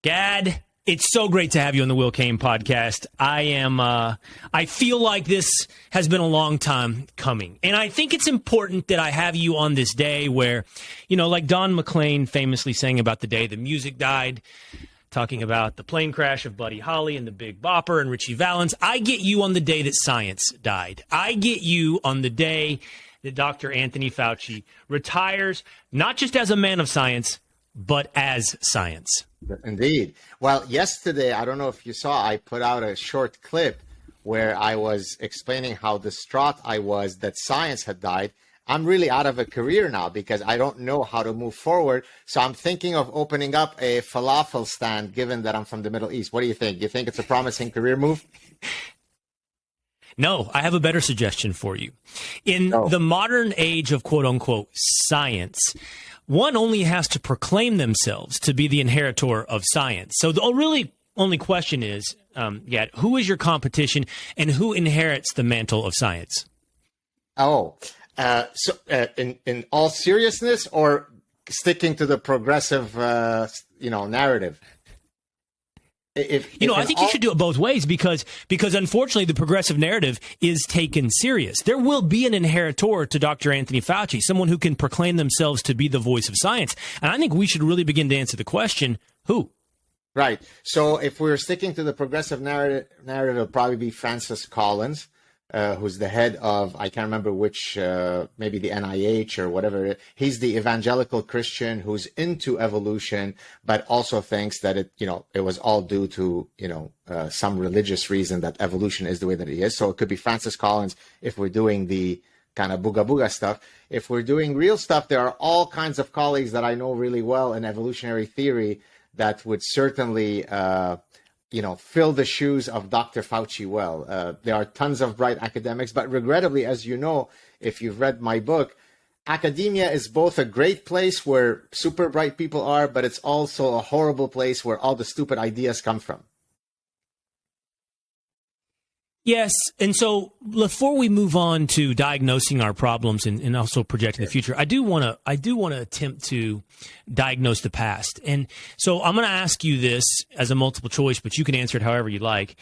Gad, it's so great to have you on the Cain Podcast. I feel like this has been a long time coming. And I think it's important that I have you on this day where, like Don McLean famously saying about the day the music died, talking about the plane crash of Buddy Holly and the Big Bopper and Richie Valens. I get you on the day that science died. I get you on the day that Dr. Anthony Fauci retires, not just as a man of science, but as science. Indeed. Well, yesterday, I don't know if you saw, I put out a short clip where I was explaining how distraught I was that science had died. I'm really out of a career now because I don't know how to move forward. So I'm thinking of opening up a falafel stand, given that I'm from the Middle East. What do you think? You think it's a promising career move? No, I have a better suggestion for you. In the modern age of quote unquote science, one only has to proclaim themselves to be the inheritor of science. So the really only question is, who is your competition and who inherits the mantle of science? In all seriousness, or sticking to the progressive, narrative? I think you should do it both ways because unfortunately the progressive narrative is taken serious. There will be an inheritor to Dr. Anthony Fauci, someone who can proclaim themselves to be the voice of science. And I think we should really begin to answer the question, who? Right. So if we're sticking to the progressive narrative, it'll probably be Francis Collins, who's the head of, I can't remember which, maybe the NIH or whatever. He's the evangelical Christian who's into evolution, but also thinks that it was all due to, some religious reason that evolution is the way that it is. So it could be Francis Collins if we're doing the kind of booga booga stuff. If we're doing real stuff, there are all kinds of colleagues that I know really well in evolutionary theory that would certainly, fill the shoes of Dr. Fauci well. There are tons of bright academics, but regrettably, as you know, if you've read my book, academia is both a great place where super bright people are, but it's also a horrible place where all the stupid ideas come from. Yes, and so before we move on to diagnosing our problems and also projecting the future, I do want to attempt to diagnose the past. And so I'm going to ask you this as a multiple choice, but you can answer it however you like.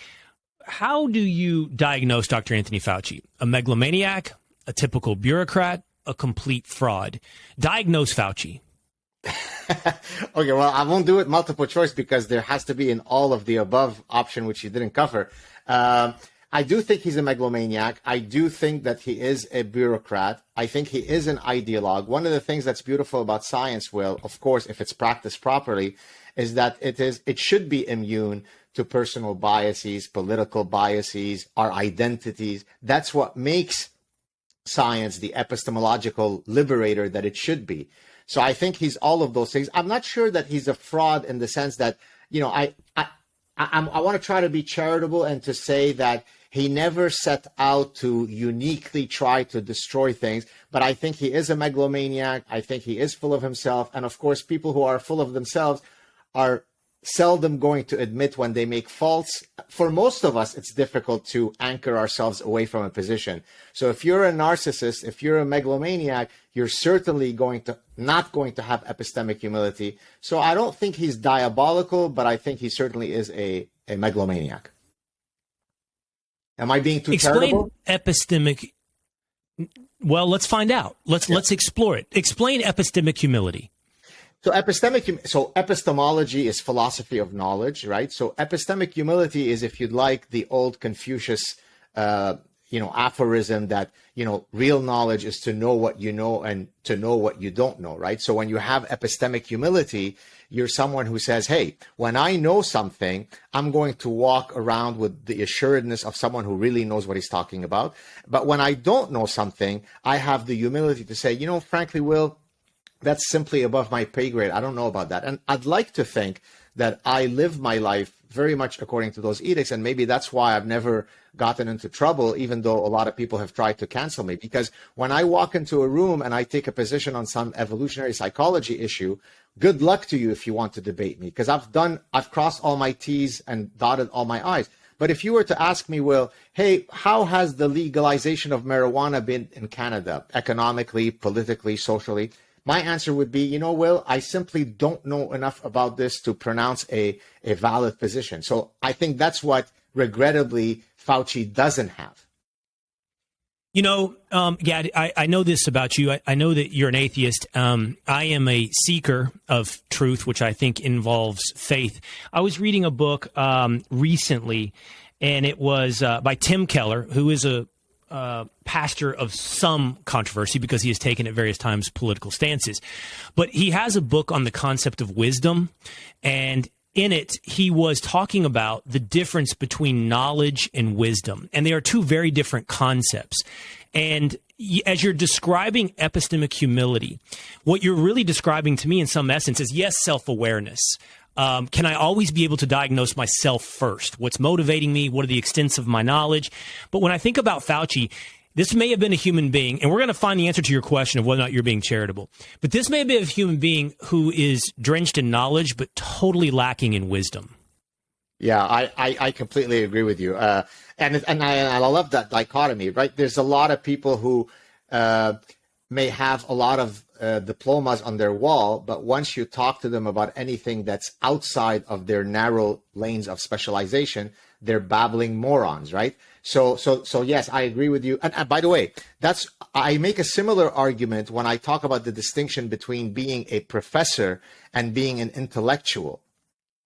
How do you diagnose Dr. Anthony Fauci? A megalomaniac, a typical bureaucrat, a complete fraud? Diagnose Fauci. Okay, well, I won't do it multiple choice because there has to be an all of the above option, which you didn't cover. I do think he's a megalomaniac. I do think that he is a bureaucrat. I think he is an ideologue. One of the things that's beautiful about science, Will, of course, if it's practiced properly, is that it should be immune to personal biases, political biases, our identities. That's what makes science the epistemological liberator that it should be. So I think he's all of those things. I'm not sure that he's a fraud in the sense that, I want to try to be charitable and to say that he never set out to uniquely try to destroy things, but I think he is a megalomaniac. I think he is full of himself. And of course, people who are full of themselves are seldom going to admit when they make faults. For most of us, it's difficult to anchor ourselves away from a position. So if you're a narcissist, if you're a megalomaniac, you're certainly not going to have epistemic humility. So I don't think he's diabolical, but I think he certainly is a megalomaniac. Am I being too charitable? Epistemic. Well, let's find out. Let's explore it. Explain epistemic humility. So epistemology is philosophy of knowledge, right? So epistemic humility is, if you'd like, the old Confucius, aphorism that, real knowledge is to know what you know and to know what you don't know, right? So when you have epistemic humility, you're someone who says, hey, when I know something, I'm going to walk around with the assuredness of someone who really knows what he's talking about. But when I don't know something, I have the humility to say, frankly, Will, that's simply above my pay grade. I don't know about that. And I'd like to think that I live my life very much according to those edicts. And maybe that's why I've never gotten into trouble, even though a lot of people have tried to cancel me. Because when I walk into a room and I take a position on some evolutionary psychology issue, good luck to you if you want to debate me, because I've crossed all my T's and dotted all my I's. But if you were to ask me, Will, hey, how has the legalization of marijuana been in Canada, economically, politically, socially? my answer would be, Will, I simply don't know enough about this to pronounce a valid position. So I think that's what, regrettably, Fauci doesn't have. Gad, I know this about you. I know that you're an atheist. I am a seeker of truth, which I think involves faith. I was reading a book recently, and it was by Tim Keller, who is a pastor of some controversy because he has taken at various times political stances. But he has a book on the concept of wisdom, and in it, he was talking about the difference between knowledge and wisdom. And they are two very different concepts. And as you're describing epistemic humility, what you're really describing to me in some essence is, yes, self-awareness. Can I always be able to diagnose myself first? What's motivating me? What are the extents of my knowledge? But when I think about Fauci, this may have been a human being, and we're going to find the answer to your question of whether or not you're being charitable. But this may have been a human being who is drenched in knowledge, but totally lacking in wisdom. Yeah, I completely agree with you. And I love that dichotomy, right? There's a lot of people who may have a lot of diplomas on their wall, but once you talk to them about anything that's outside of their narrow lanes of specialization, they're babbling morons, right? So yes, I agree with you. And by the way, I make a similar argument when I talk about the distinction between being a professor and being an intellectual.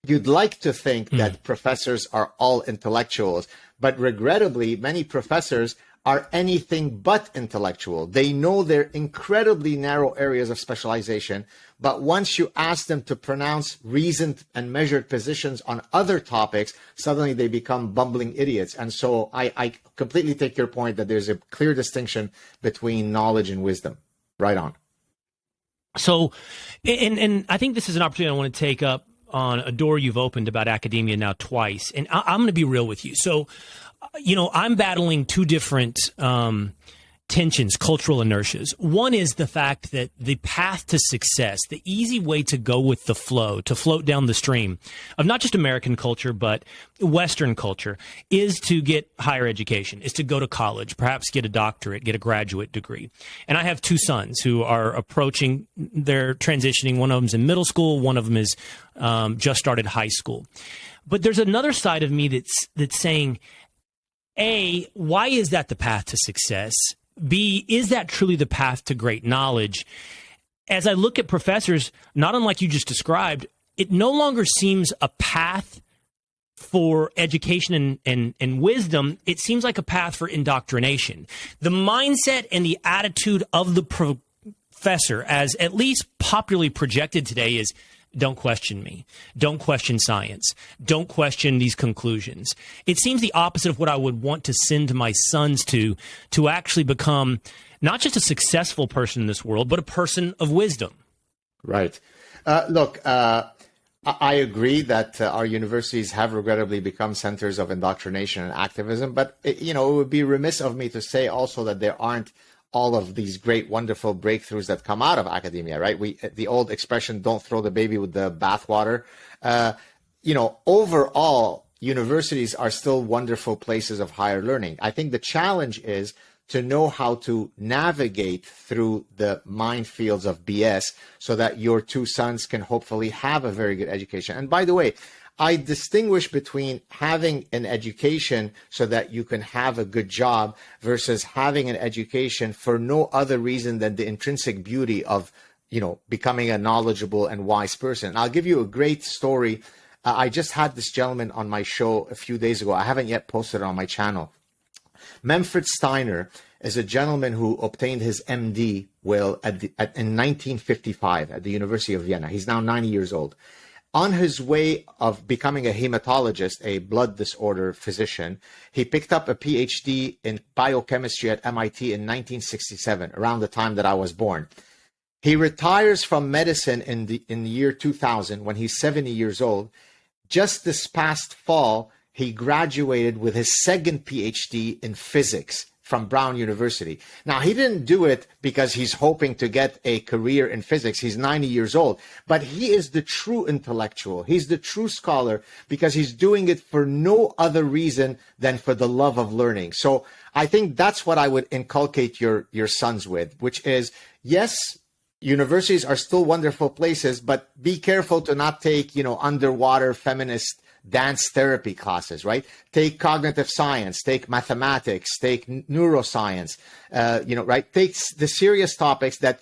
You'd like to think that professors are all intellectuals, but regrettably, many professors are anything but intellectual. They know their incredibly narrow areas of specialization, but once you ask them to pronounce reasoned and measured positions on other topics, suddenly they become bumbling idiots. And so I completely take your point that there's a clear distinction between knowledge and wisdom. Right on. So, and I think this is an opportunity I want to take up on a door you've opened about academia now twice. And I'm going to be real with you. So, I'm battling two different tensions, cultural inertias. One is the fact that the path to success, the easy way to go with the flow, to float down the stream of not just American culture, but Western culture, is to get higher education, is to go to college, perhaps get a doctorate, get a graduate degree. And I have two sons who are approaching, they're transitioning. One of them's in middle school. One of them is just started high school. But there's another side of me that's saying, A, why is that the path to success? B, is that truly the path to great knowledge? As I look at professors, not unlike you just described, it no longer seems a path for education and wisdom. It seems like a path for indoctrination. The mindset and the attitude of the professor, as at least popularly projected today, is don't question me. Don't question science. Don't question these conclusions. It seems the opposite of what I would want to send my sons to actually become not just a successful person in this world, but a person of wisdom. Right. Look, I agree that our universities have regrettably become centers of indoctrination and activism, but it would be remiss of me to say also that there aren't all of these great, wonderful breakthroughs that come out of academia, right? The old expression, don't throw the baby with the bathwater. Overall, universities are still wonderful places of higher learning. I think the challenge is to know how to navigate through the minefields of BS so that your two sons can hopefully have a very good education. And by the way, I distinguish between having an education so that you can have a good job versus having an education for no other reason than the intrinsic beauty of, becoming a knowledgeable and wise person. I'll give you a great story. I just had this gentleman on my show a few days ago. I haven't yet posted it on my channel. Manfred Steiner is a gentleman who obtained his MD in 1955 at the University of Vienna. He's now 90 years old. On his way of becoming a hematologist, a blood disorder physician, he picked up a PhD in biochemistry at MIT in 1967, around the time that I was born. He retires from medicine in the year 2000 when he's 70 years old. Just this past fall, he graduated with his second PhD in physics from Brown University. Now, he didn't do it because he's hoping to get a career in physics. He's 90 years old, but he is the true intellectual. He's the true scholar because he's doing it for no other reason than for the love of learning. So I think that's what I would inculcate your sons with, which is, yes, universities are still wonderful places, but be careful to not take, underwater feminist dance therapy classes, right? Take cognitive science, take mathematics, take neuroscience, right? Take the serious topics that,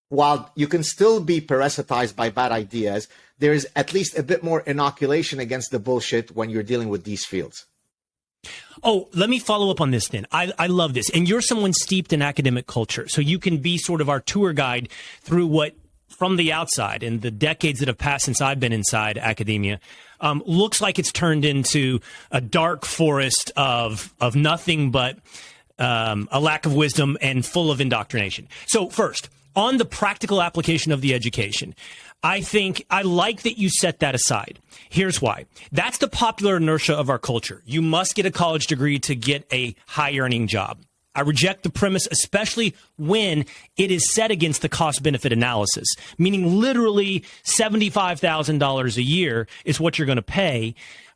while you can still be parasitized by bad ideas, there is at least a bit more inoculation against the bullshit when you're dealing with these fields. Oh, let me follow up on this then. I love this. And you're someone steeped in academic culture, so you can be sort of our tour guide through what, from the outside and the decades that have passed since I've been inside academia, looks like it's turned into a dark forest of nothing but a lack of wisdom and full of indoctrination. So first, on the practical application of the education, I like that you set that aside. Here's why. That's the popular inertia of our culture. You must get a college degree to get a high-earning job. I reject the premise, especially when it is set against the cost-benefit analysis, meaning literally $75,000 a year is what you're going to pay.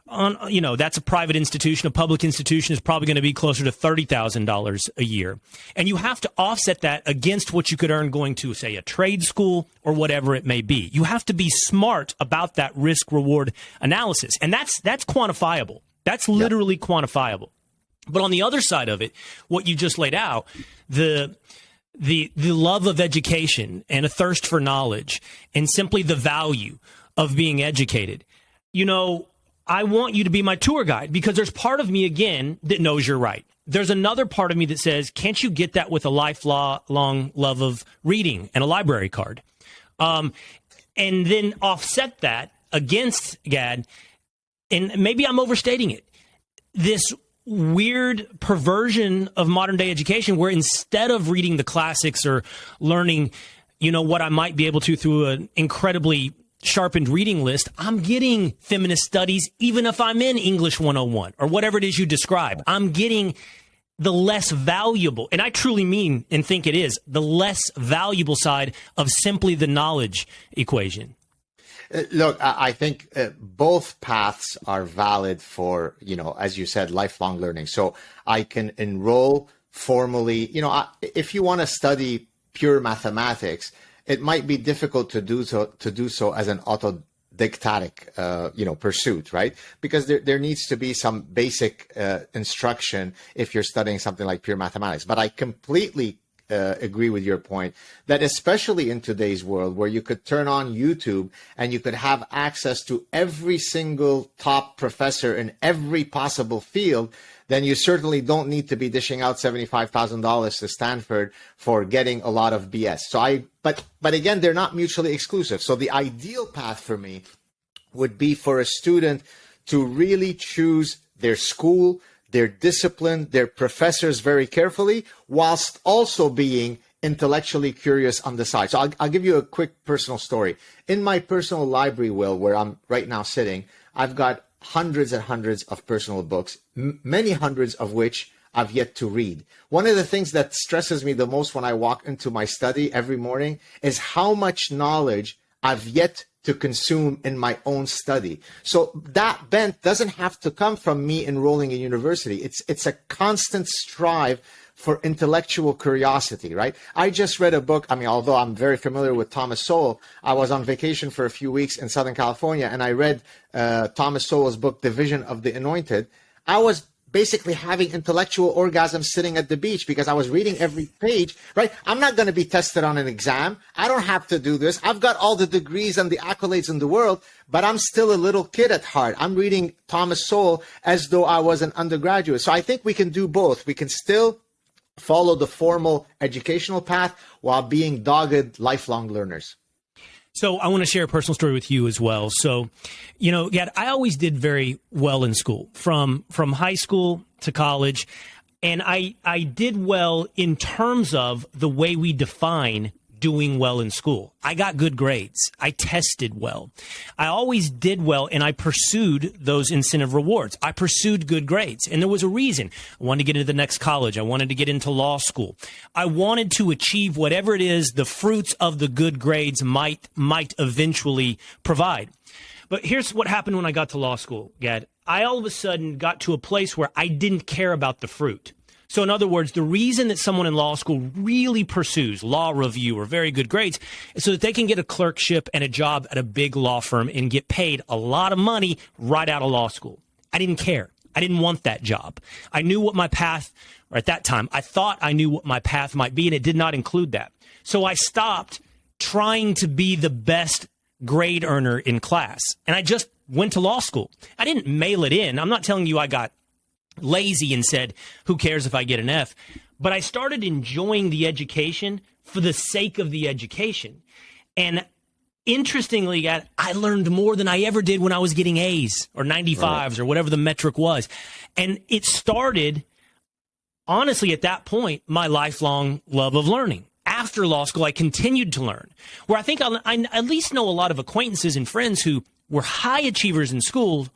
That's a private institution. A public institution is probably going to be closer to $30,000 a year. And you have to offset that against what you could earn going to, say, a trade school or whatever it may be. You have to be smart about that risk-reward analysis. And that's quantifiable. That's literally quantifiable. But on the other side of it, what you just laid out, the love of education and a thirst for knowledge and simply the value of being educated, I want you to be my tour guide, because there's part of me, again, that knows you're right. There's another part of me that says, can't you get that with a lifelong love of reading and a library card? And then offset that against, Gad, and maybe I'm overstating it, this weird perversion of modern day education where instead of reading the classics or learning, what I might be able to through an incredibly sharpened reading list, I'm getting feminist studies, even if I'm in English 101 or whatever it is you describe. I'm getting the less valuable, and I truly mean and think it is, the less valuable side of simply the knowledge equation. Look, I think both paths are valid for, as you said, lifelong learning. So I can enroll formally, if you want to study pure mathematics, it might be difficult to do so as an autodidactic, pursuit, right? Because there needs to be some basic instruction if you're studying something like pure mathematics. But I completely agree with your point that especially in today's world where you could turn on YouTube and you could have access to every single top professor in every possible field, then you certainly don't need to be dishing out $75,000 to Stanford for getting a lot of BS. But again, they're not mutually exclusive. So the ideal path for me would be for a student to really choose their school, their discipline, their professors very carefully, whilst also being intellectually curious on the side. So I'll give you a quick personal story. In my personal library, Will, where I'm right now sitting, I've got hundreds and hundreds of personal books, many hundreds of which I've yet to read. One of the things that stresses me the most when I walk into my study every morning is how much knowledge I've yet to consume in my own study. So that bent doesn't have to come from me enrolling in university. It's a constant strive for intellectual curiosity, right? I just read a book. Although I'm very familiar with Thomas Sowell, I was on vacation for a few weeks in Southern California, and I read Thomas Sowell's book, The Vision of the Anointed. I was basically having intellectual orgasms sitting at the beach because I was reading every page, right? I'm not going to be tested on an exam. I don't have to do this. I've got all the degrees and the accolades in the world, but I'm still a little kid at heart. I'm reading Thomas Sowell as though I was an undergraduate. So I think we can do both. We can still follow the formal educational path while being dogged lifelong learners. So I want to share a personal story with you as well. So, Gad, I always did very well in school, from high school to college. And I did well in terms of the way we define doing well in school. I got good grades. I tested well. I always did well, and I pursued those incentive rewards. I pursued good grades, and there was a reason. I wanted to get into the next college. I wanted to get into law school. I wanted to achieve whatever it is the fruits of the good grades might eventually provide. But here's what happened when I got to law school, Gad. I all of a sudden got to a place where I didn't care about the fruit. So in other words, the reason that someone in law school really pursues law review or very good grades is so that they can get a clerkship and a job at a big law firm and get paid a lot of money right out of law school. I didn't care. I didn't want that job. I knew what my path, or at that time, I thought I knew what my path might be, and it did not include that. So I stopped trying to be the best grade earner in class, and I just went to law school. I didn't mail it in. I'm not telling you I got lazy and said, who cares if I get an F? But I started enjoying the education for the sake of the education. And interestingly, I learned more than I ever did when I was getting A's or 95s or whatever the metric was. And it started, honestly, at that point, my lifelong love of learning. After law school, I continued to learn, where I think I at least know a lot of acquaintances and friends who were high achievers in school,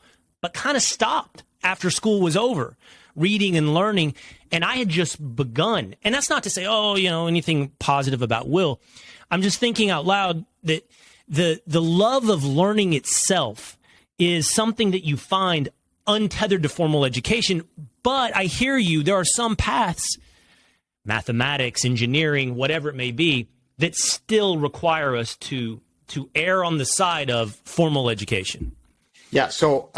but kind of stopped after school was over, reading and learning. And I had just begun. And that's not to say, anything positive about Will. I'm just thinking out loud that the love of learning itself is something that you find untethered to formal education. But I hear you, there are some paths, mathematics, engineering, whatever it may be, that still require us to err on the side of formal education. Yeah, so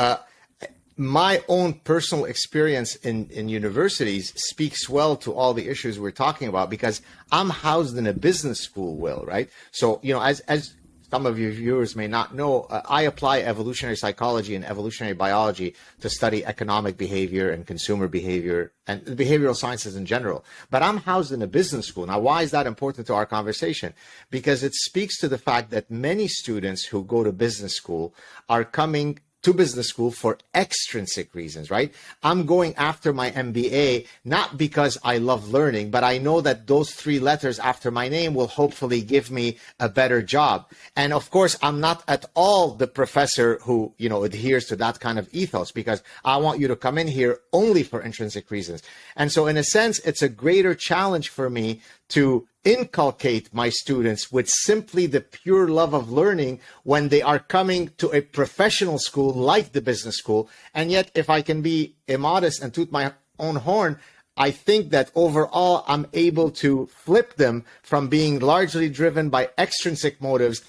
my own personal experience in universities speaks well to all the issues we're talking about, because I'm housed in a business school, Will, right? So, as some of your viewers may not know, I apply evolutionary psychology and evolutionary biology to study economic behavior and consumer behavior and behavioral sciences in general. But I'm housed in a business school. Now, why is that important to our conversation? Because it speaks to the fact that many students who go to business school are coming to business school for extrinsic reasons, right? I'm going after my MBA, not because I love learning, but I know that those three letters after my name will hopefully give me a better job. And of course, I'm not at all the professor who, adheres to that kind of ethos, because I want you to come in here only for intrinsic reasons. And so in a sense, it's a greater challenge for me to inculcate my students with simply the pure love of learning when they are coming to a professional school like the business school. And yet, if I can be immodest and toot my own horn, I think that overall I'm able to flip them from being largely driven by extrinsic motives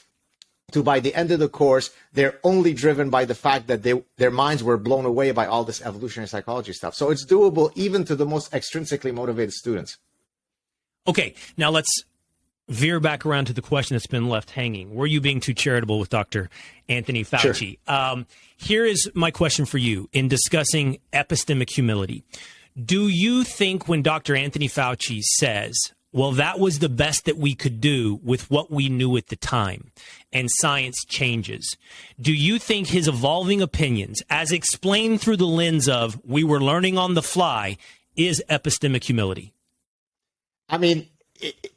to, by the end of the course, they're only driven by the fact that their minds were blown away by all this evolutionary psychology stuff. So it's doable even to the most extrinsically motivated students. Okay, now let's veer back around to the question that's been left hanging. Were you being too charitable with Dr. Anthony Fauci? Sure. Here is my question for you in discussing epistemic humility. Do you think when Dr. Anthony Fauci says, well, that was the best that we could do with what we knew at the time, and science changes, do you think his evolving opinions, as explained through the lens of we were learning on the fly, is epistemic humility? I mean,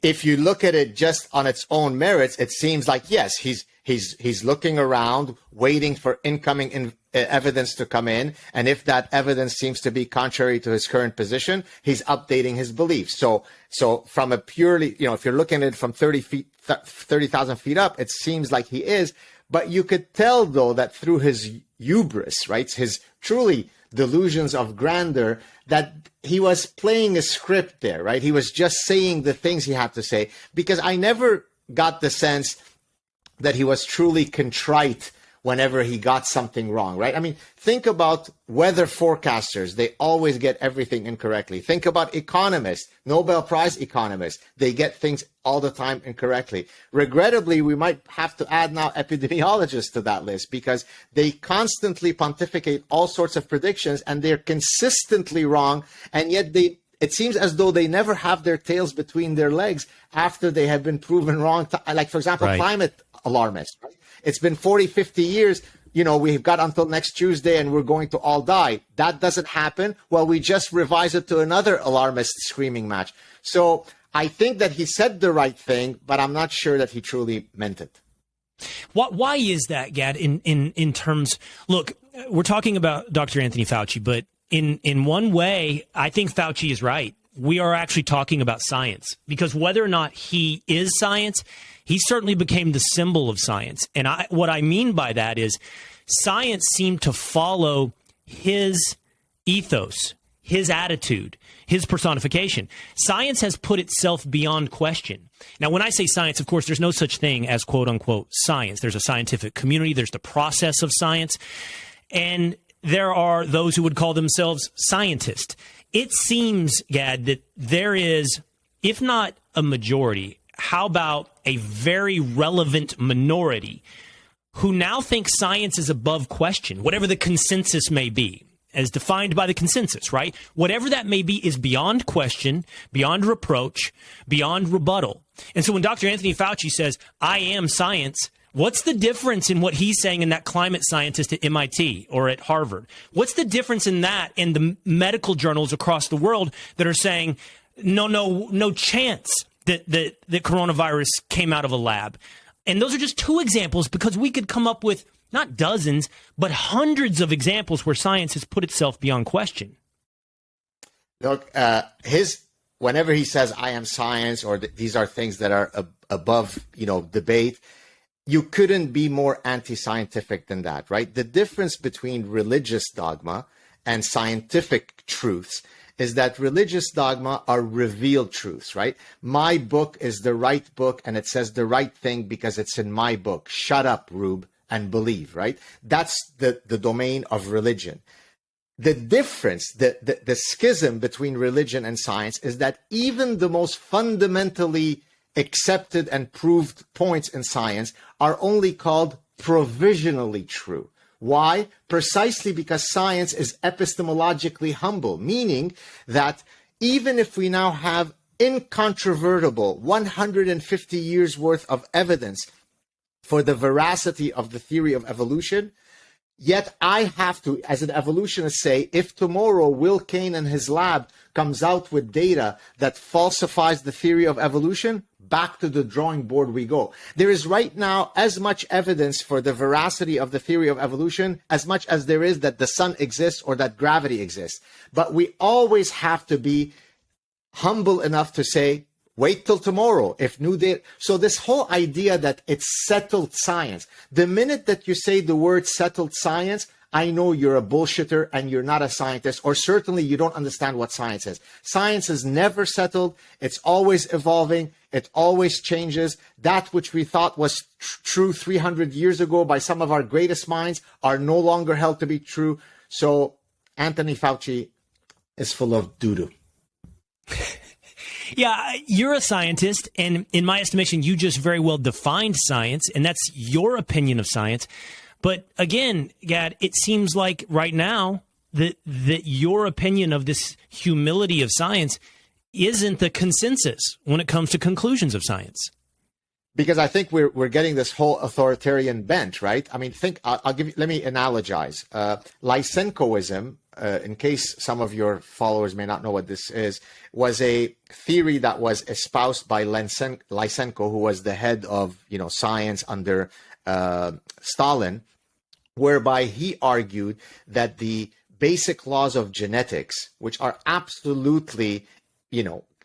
if you look at it just on its own merits, it seems like, yes, he's looking around, waiting for incoming evidence to come in. And if that evidence seems to be contrary to his current position, he's updating his beliefs. So from a purely, if you're looking at it from 30,000 feet up, it seems like he is. But you could tell, though, that through his hubris, right, his truly delusions of grandeur, that he was playing a script there, right? He was just saying the things he had to say, because I never got the sense that he was truly contrite whenever he got something wrong, right? I mean, think about weather forecasters. They always get everything incorrectly. Think about economists, Nobel Prize economists. They get things all the time incorrectly. Regrettably, we might have to add now epidemiologists to that list, because they constantly pontificate all sorts of predictions and they're consistently wrong. And yet it seems as though they never have their tails between their legs after they have been proven wrong. Like, for example, climate alarmists, right? It's been 40, 50 years. We've got until next Tuesday and we're going to all die. That doesn't happen. Well, we just revise it to another alarmist screaming match. So I think that he said the right thing, but I'm not sure that he truly meant it. Why is that, Gad, in terms, look, we're talking about Dr. Anthony Fauci, but in one way, I think Fauci is right. We are actually talking about science, because whether or not he is science, he certainly became the symbol of science. And what I mean by that is science seemed to follow his ethos, his attitude, his personification. Science has put itself beyond question. Now, when I say science, of course, there's no such thing as quote unquote science. There's a scientific community. There's the process of science. And there are those who would call themselves scientists. It seems, Gad, that there is, if not a majority, how about a very relevant minority who now think science is above question, whatever the consensus may be, as defined by the consensus, right? Whatever that may be is beyond question, beyond reproach, beyond rebuttal. And so when Dr. Anthony Fauci says, I am science, what's the difference in what he's saying in that climate scientist at MIT or at Harvard? What's the difference in that and the medical journals across the world that are saying, no chance that coronavirus came out of a lab? And those are just two examples, because we could come up with not dozens, but hundreds of examples where science has put itself beyond question. Look, whenever he says, I am science, or these are things that are above, debate, you couldn't be more anti-scientific than that, right? The difference between religious dogma and scientific truths is that religious dogma are revealed truths, right? My book is the right book, and it says the right thing because it's in my book. Shut up, Rube, and believe, right? That's the domain of religion. The difference, the schism between religion and science is that even the most fundamentally accepted and proved points in science are only called provisionally true. Why? Precisely because science is epistemologically humble, meaning that even if we now have incontrovertible 150 years worth of evidence for the veracity of the theory of evolution, yet I have to, as an evolutionist, say, if tomorrow Will Cain and his lab comes out with data that falsifies the theory of evolution, back to the drawing board we go. There is right now as much evidence for the veracity of the theory of evolution as much as there is that the sun exists or that gravity exists. But we always have to be humble enough to say, wait till tomorrow if new data. So this whole idea that it's settled science, the minute that you say the word settled science, I know you're a bullshitter and you're not a scientist, or certainly you don't understand what science is. Science is never settled. It's always evolving. It always changes. That which we thought was true 300 years ago by some of our greatest minds are no longer held to be true. So Anthony Fauci is full of doo-doo. Yeah, you're a scientist, and in my estimation, you just very well defined science, and that's your opinion of science. But again, Gad, it seems like right now that your opinion of this humility of science isn't the consensus when it comes to conclusions of science. Because I think we're getting this whole authoritarian bent, right? I mean, let me analogize. Lysenkoism, in case some of your followers may not know what this is, was a theory that was espoused by Lysenko, who was the head of science under Stalin, whereby he argued that the basic laws of genetics, which are absolutely,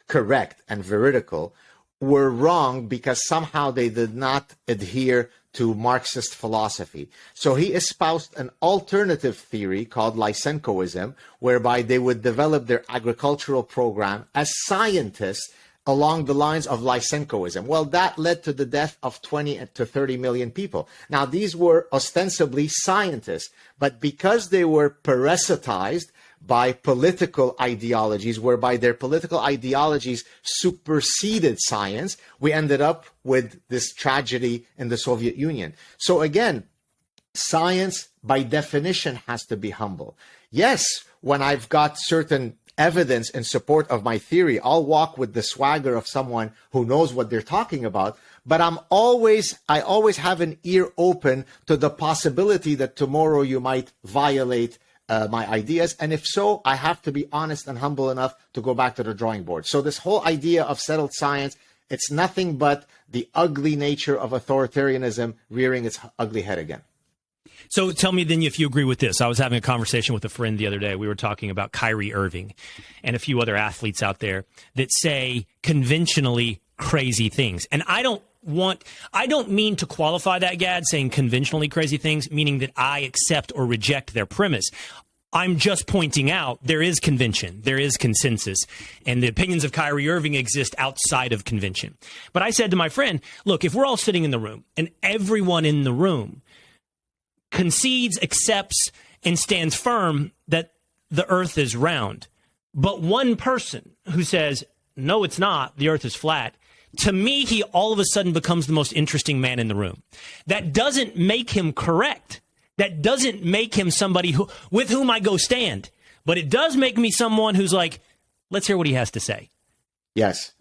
correct and veridical, were wrong because somehow they did not adhere to Marxist philosophy. So he espoused an alternative theory called Lysenkoism, whereby they would develop their agricultural program as scientists along the lines of Lysenkoism. Well, that led to the death of 20 to 30 million people. Now, these were ostensibly scientists, but because they were parasitized by political ideologies, whereby their political ideologies superseded science, we ended up with this tragedy in the Soviet Union. So again, science by definition has to be humble. Yes, when I've got certain evidence in support of my theory, I'll walk with the swagger of someone who knows what they're talking about, but I always have an ear open to the possibility that tomorrow you might violate my ideas. And if so, I have to be honest and humble enough to go back to the drawing board. So this whole idea of settled science, it's nothing but the ugly nature of authoritarianism rearing its ugly head again. So tell me then if you agree with this. I was having a conversation with a friend the other day. We were talking about Kyrie Irving and a few other athletes out there that say conventionally crazy things. And I don't mean to qualify that, Gad, saying conventionally crazy things, meaning that I accept or reject their premise. I'm just pointing out there is convention, there is consensus, and the opinions of Kyrie Irving exist outside of convention. But I said to my friend, look, if we're all sitting in the room and everyone in the room concedes, accepts, and stands firm that the earth is round, but one person who says, no, it's not, the earth is flat, to me, he all of a sudden becomes the most interesting man in the room. That doesn't make him correct. That doesn't make him somebody with whom I go stand. But it does make me someone who's like, let's hear what he has to say. Yes.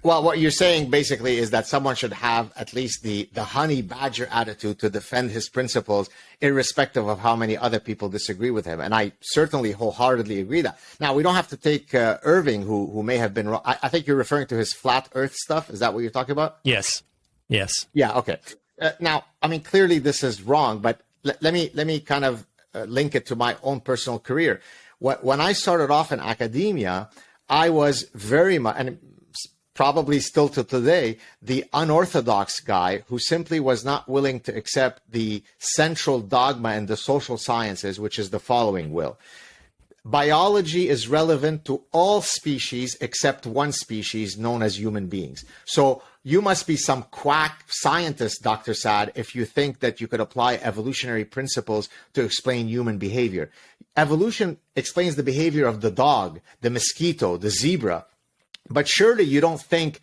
Well, what you're saying basically is that someone should have at least the honey badger attitude to defend his principles, irrespective of how many other people disagree with him. And I certainly wholeheartedly agree that. Now, we don't have to take Irving, who may have been wrong. I think you're referring to his flat earth stuff. Is that what you're talking about? Yes. Yes. Yeah. Okay. Now, I mean, clearly this is wrong, but let me kind of link it to my own personal career. When I started off in academia, I was very much, and probably still to today, the unorthodox guy who simply was not willing to accept the central dogma in the social sciences, which is the following, Will. Biology is relevant to all species except one species known as human beings. So you must be some quack scientist, Dr. Saad, if you think that you could apply evolutionary principles to explain human behavior. Evolution explains the behavior of the dog, the mosquito, the zebra. But surely you don't think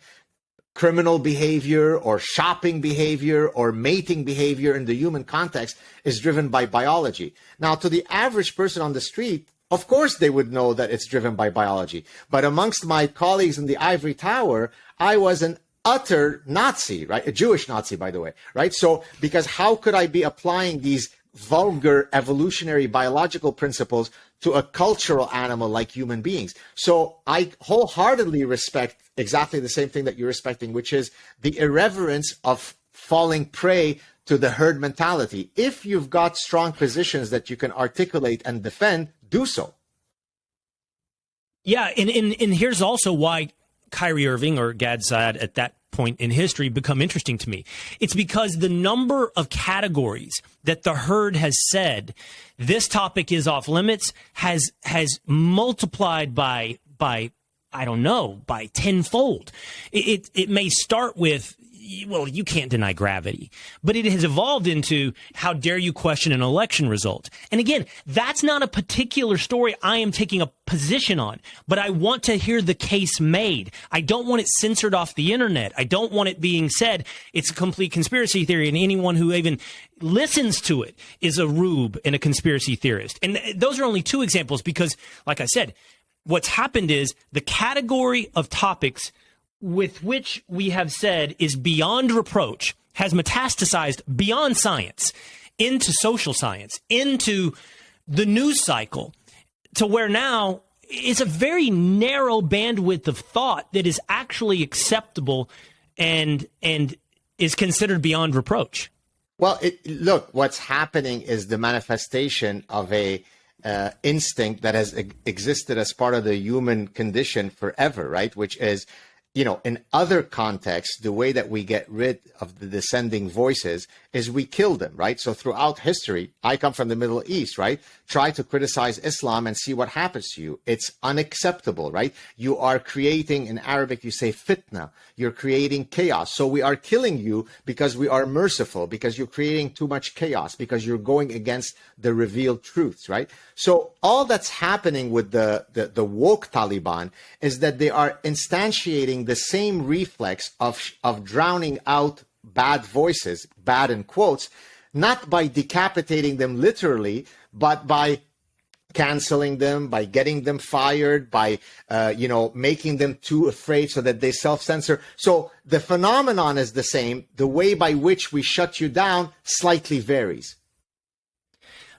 criminal behavior or shopping behavior or mating behavior in the human context is driven by biology. Now, to the average person on the street, of course they would know that it's driven by biology. But amongst my colleagues in the ivory tower, I was an utter Nazi, right? A Jewish Nazi, by the way, right? So, because how could I be applying these vulgar evolutionary biological principles to a cultural animal like human beings? So I wholeheartedly respect exactly the same thing that you're respecting, which is the irreverence of falling prey to the herd mentality. If you've got strong positions that you can articulate and defend, do so. Yeah, and here's also why Kyrie Irving or Gad Saad at that point in history become interesting to me. It's because the number of categories that the herd has said this topic is off limits has multiplied by I don't know, by tenfold. It may start with, well, you can't deny gravity, but it has evolved into, how dare you question an election result? And again, that's not a particular story I am taking a position on, but I want to hear the case made. I don't want it censored off the internet. I don't want it being said it's a complete conspiracy theory and anyone who even listens to it is a rube and a conspiracy theorist. And those are only two examples because, like I said, what's happened is the category of topics with which we have said is beyond reproach has metastasized beyond science into social science, into the news cycle, to where now it's a very narrow bandwidth of thought that is actually acceptable and is considered beyond reproach. Well, look, what's happening is the manifestation of a instinct that has existed as part of the human condition forever, right? Which is, in other contexts, the way that we get rid of the dissenting voices is we kill them, right? So throughout history, I come from the Middle East, right? Try to criticize Islam and see what happens to you. It's unacceptable, right? You are creating, in Arabic, you say fitna. You're creating chaos. So we are killing you because we are merciful, because you're creating too much chaos, because you're going against the revealed truths, right? So all that's happening with the woke Taliban is that they are instantiating the same reflex of drowning out bad voices, bad in quotes, not by decapitating them literally, but by canceling them, by getting them fired, by, making them too afraid so that they self-censor. So the phenomenon is the same. The way by which we shut you down slightly varies.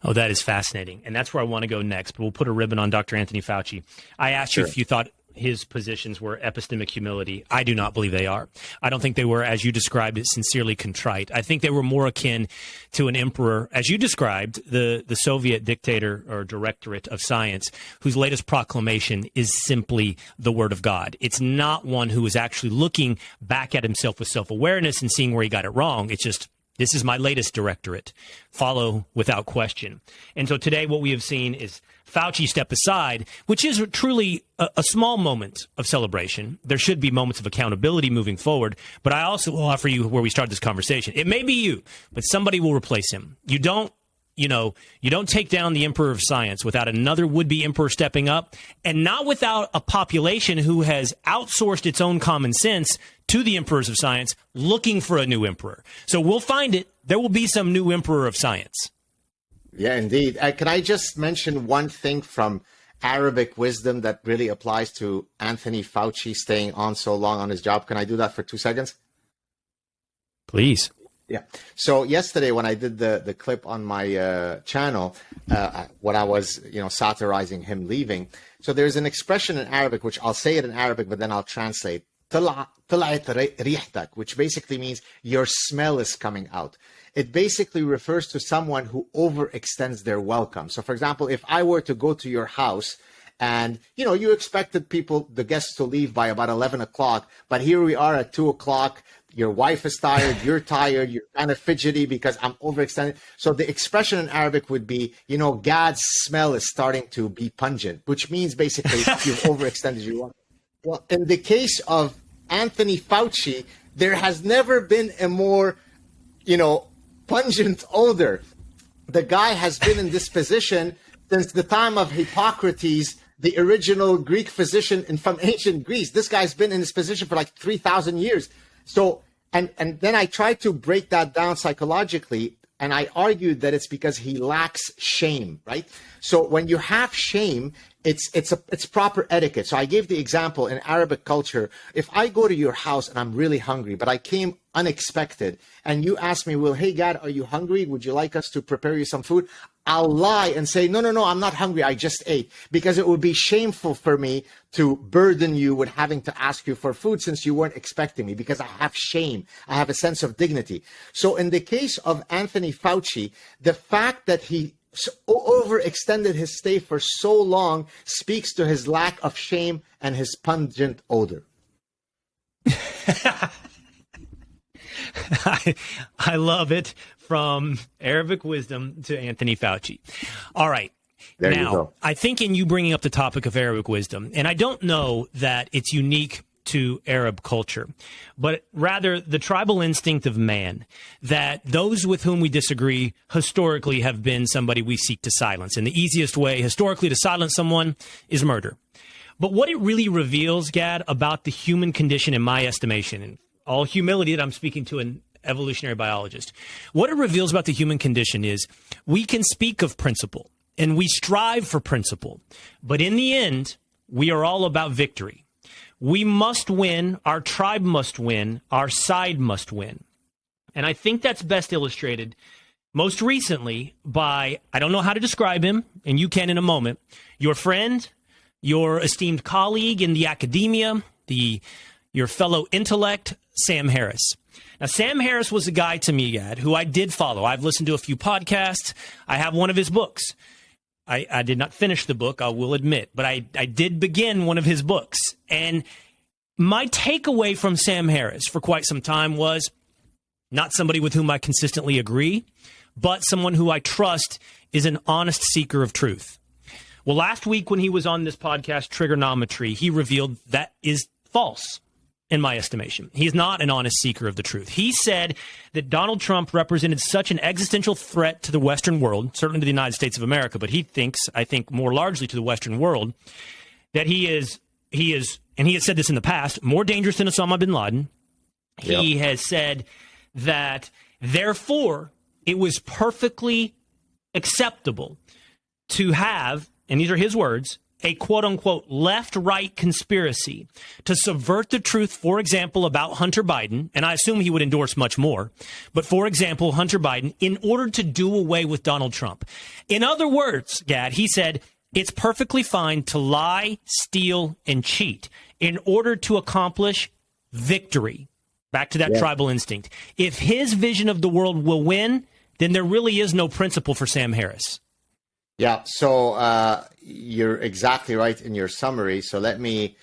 Oh, that is fascinating. And that's where I want to go next. But we'll put a ribbon on Dr. Anthony Fauci. I asked you if you thought his positions were epistemic humility. I do not believe they are. I don't think they were, as you described it, sincerely contrite. I think they were more akin to an emperor, as you described, the Soviet dictator or directorate of science, whose latest proclamation is simply the word of God. It's not one who is actually looking back at himself with self-awareness and seeing where he got it wrong. It's just This is my latest directorate. Follow without question. And so today what we have seen is Fauci step aside, which is truly a small moment of celebration. There should be moments of accountability moving forward. But I also will offer you where we start this conversation. It may be you, but somebody will replace him. You don't take down the emperor of science without another would-be emperor stepping up, and not without a population who has outsourced its own common sense to the emperors of science, looking for a new emperor. So we'll find it. There will be some new emperor of science. Yeah, indeed. Can I just mention one thing from Arabic wisdom that really applies to Anthony Fauci staying on so long on his job? Can I do that for 2 seconds? Please. Yeah. So yesterday when I did the clip on my channel, when I was, satirizing him leaving. So there's an expression in Arabic, which I'll say it in Arabic, but then I'll translate. طلعت ريحتك, which basically means your smell is coming out. It basically refers to someone who overextends their welcome. So for example, if I were to go to your house and, you expected the guests to leave by about 11 o'clock, but here we are at 2 o'clock. Your wife is tired, you're tired, you're kind of fidgety because I'm overextended. So the expression in Arabic would be, Gad's smell is starting to be pungent, which means basically you've overextended your welcome. Well, in the case of Anthony Fauci, there has never been a more, pungent odor. The guy has been in this position since the time of Hippocrates, the original Greek physician from ancient Greece. This guy's been in this position for like 3,000 years. So, and then I tried to break that down psychologically, and I argued that it's because he lacks shame, right? So when you have shame, it's proper etiquette. So I gave the example in Arabic culture. If I go to your house and I'm really hungry, but I came unexpected, and you ask me, well, hey, Gad, are you hungry? Would you like us to prepare you some food? I'll lie and say, no, I'm not hungry. I just ate, because it would be shameful for me to burden you with having to ask you for food since you weren't expecting me, because I have shame. I have a sense of dignity. So in the case of Anthony Fauci, the fact that he overextended his stay for so long speaks to his lack of shame and his pungent odor. I love it. From Arabic wisdom to Anthony Fauci. All right. There now, you go. I think in you bringing up the topic of Arabic wisdom, and I don't know that it's unique to Arab culture, but rather the tribal instinct of man, that those with whom we disagree historically have been somebody we seek to silence. And the easiest way historically to silence someone is murder. But what it really reveals, Gad, about the human condition, in my estimation, and all humility that I'm speaking to an evolutionary biologist, what it reveals about the human condition is we can speak of principle and we strive for principle, but in the end, we are all about victory. We must win, our tribe must win, our side must win. And I think that's best illustrated most recently by, I don't know how to describe him, and you can in a moment, your friend, your esteemed colleague in the academia, your fellow intellect, Sam Harris. Now, Sam Harris was a guy to me, Gad, who I did follow. I've listened to a few podcasts. I have one of his books. I did not finish the book, I will admit, but I did begin one of his books. And my takeaway from Sam Harris for quite some time was not somebody with whom I consistently agree, but someone who I trust is an honest seeker of truth. Well, last week when he was on this podcast, Trigonometry, he revealed that is false. In my estimation, he is not an honest seeker of the truth. He said that Donald Trump represented such an existential threat to the Western world, certainly to the United States of America, but I think more largely to the Western world, that he is, and he has said this in the past, more dangerous than Osama bin Laden. Yep. He has said that, therefore, it was perfectly acceptable to have, and these are his words, a quote-unquote left-right conspiracy to subvert the truth, for example, about Hunter Biden, and I assume he would endorse much more, but for example, Hunter Biden, in order to do away with Donald Trump. In other words, Gad, he said, it's perfectly fine to lie, steal, and cheat in order to accomplish victory. Back to that tribal instinct. If his vision of the world will win, then there really is no principle for Sam Harris. Yeah, so you're exactly right in your summary. So let me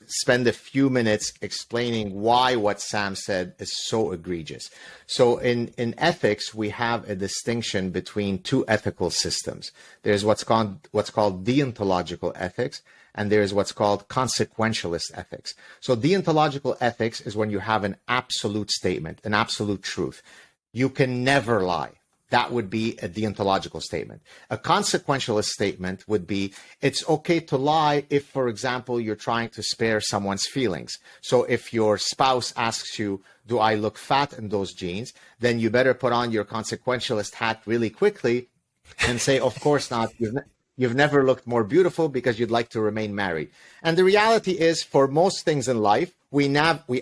spend a few minutes explaining why what Sam said is so egregious. So in ethics, we have a distinction between two ethical systems. There's what's called deontological ethics, and there's what's called consequentialist ethics. So deontological ethics is when you have an absolute statement, an absolute truth. You can never lie. That would be a deontological statement. A consequentialist statement would be, it's okay to lie if, for example, you're trying to spare someone's feelings. So if your spouse asks you, do I look fat in those jeans? Then you better put on your consequentialist hat really quickly and say, of course not. You've never looked more beautiful because you'd like to remain married. And the reality is, for most things in life, we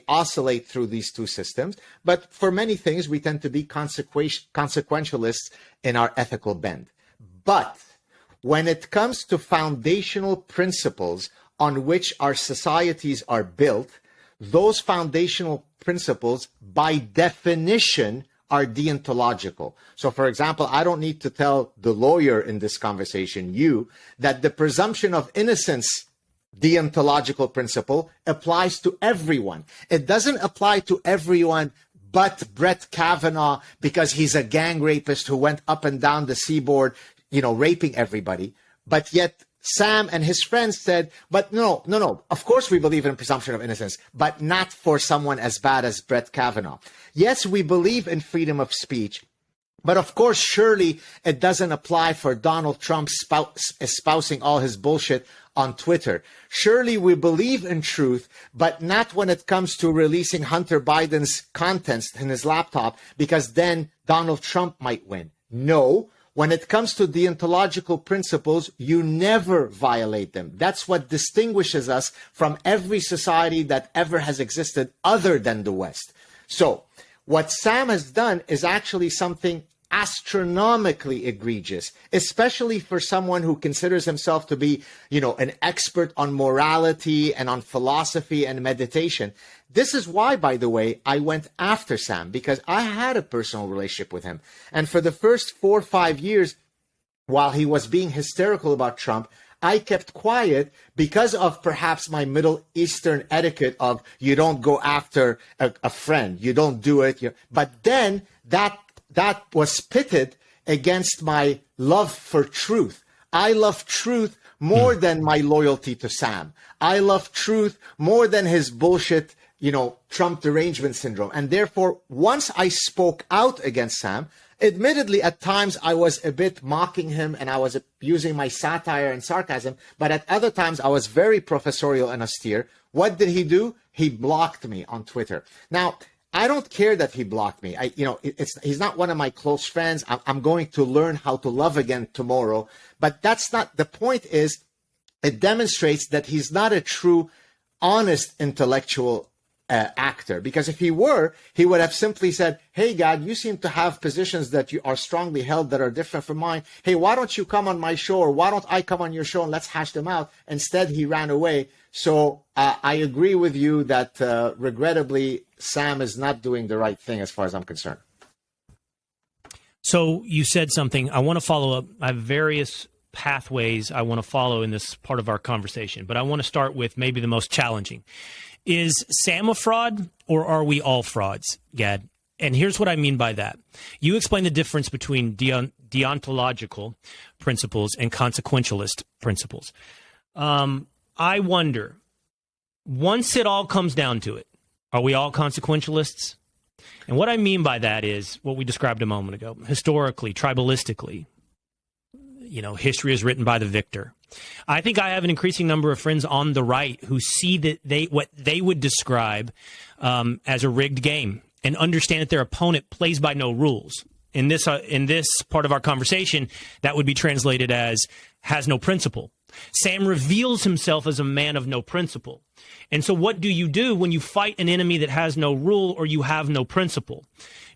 oscillate through these two systems. But for many things, we tend to be consequentialists in our ethical bend. But when it comes to foundational principles on which our societies are built, those foundational principles, by definition, are deontological. So, for example, I don't need to tell the lawyer in this conversation, you, that the presumption of innocence deontological principle applies to everyone. It doesn't apply to everyone but Brett Kavanaugh because he's a gang rapist who went up and down the seaboard, raping everybody. But yet Sam and his friends said, but no. Of course we believe in presumption of innocence, but not for someone as bad as Brett Kavanaugh. Yes, we believe in freedom of speech, but of course, surely it doesn't apply for Donald Trump espousing all his bullshit on Twitter. Surely we believe in truth, but not when it comes to releasing Hunter Biden's contents in his laptop, because then Donald Trump might win. No. When it comes to deontological principles, you never violate them. That's what distinguishes us from every society that ever has existed other than the West. So what Sam has done is actually something astronomically egregious, especially for someone who considers himself to be, an expert on morality and on philosophy and meditation. This is why, by the way, I went after Sam, because I had a personal relationship with him. And for the first 4 or 5 years, while he was being hysterical about Trump, I kept quiet because of perhaps my Middle Eastern etiquette of you don't go after a friend, you don't do it. But then that was pitted against my love for truth. I love truth more than my loyalty to Sam. I love truth more than his bullshit, Trump derangement syndrome. And therefore, once I spoke out against Sam, admittedly, at times I was a bit mocking him and I was using my satire and sarcasm, but at other times I was very professorial and austere. What did he do? He blocked me on Twitter. Now, I don't care that he blocked me. He's not one of my close friends. I'm going to learn how to love again tomorrow. But that's not the point. Is it demonstrates that he's not a true, honest intellectual actor. Because if he were, he would have simply said, hey, Gad, you seem to have positions that you are strongly held that are different from mine. Hey, why don't you come on my show, or why don't I come on your show and let's hash them out? Instead, he ran away. So I agree with you that regrettably, Sam is not doing the right thing as far as I'm concerned. So you said something. I want to follow up. I have various pathways I want to follow in this part of our conversation, but I want to start with maybe the most challenging. Is Sam a fraud, or are we all frauds, Gad? And here's what I mean by that. You explain the difference between deontological principles and consequentialist principles. I wonder, once it all comes down to it, are we all consequentialists? And what I mean by that is what we described a moment ago. Historically, tribalistically, history is written by the victor. I think I have an increasing number of friends on the right who see that what they would describe as a rigged game, and understand that their opponent plays by no rules. In this part of our conversation, that would be translated as has no principle. Sam reveals himself as a man of no principle. And so what do you do when you fight an enemy that has no rule or you have no principle?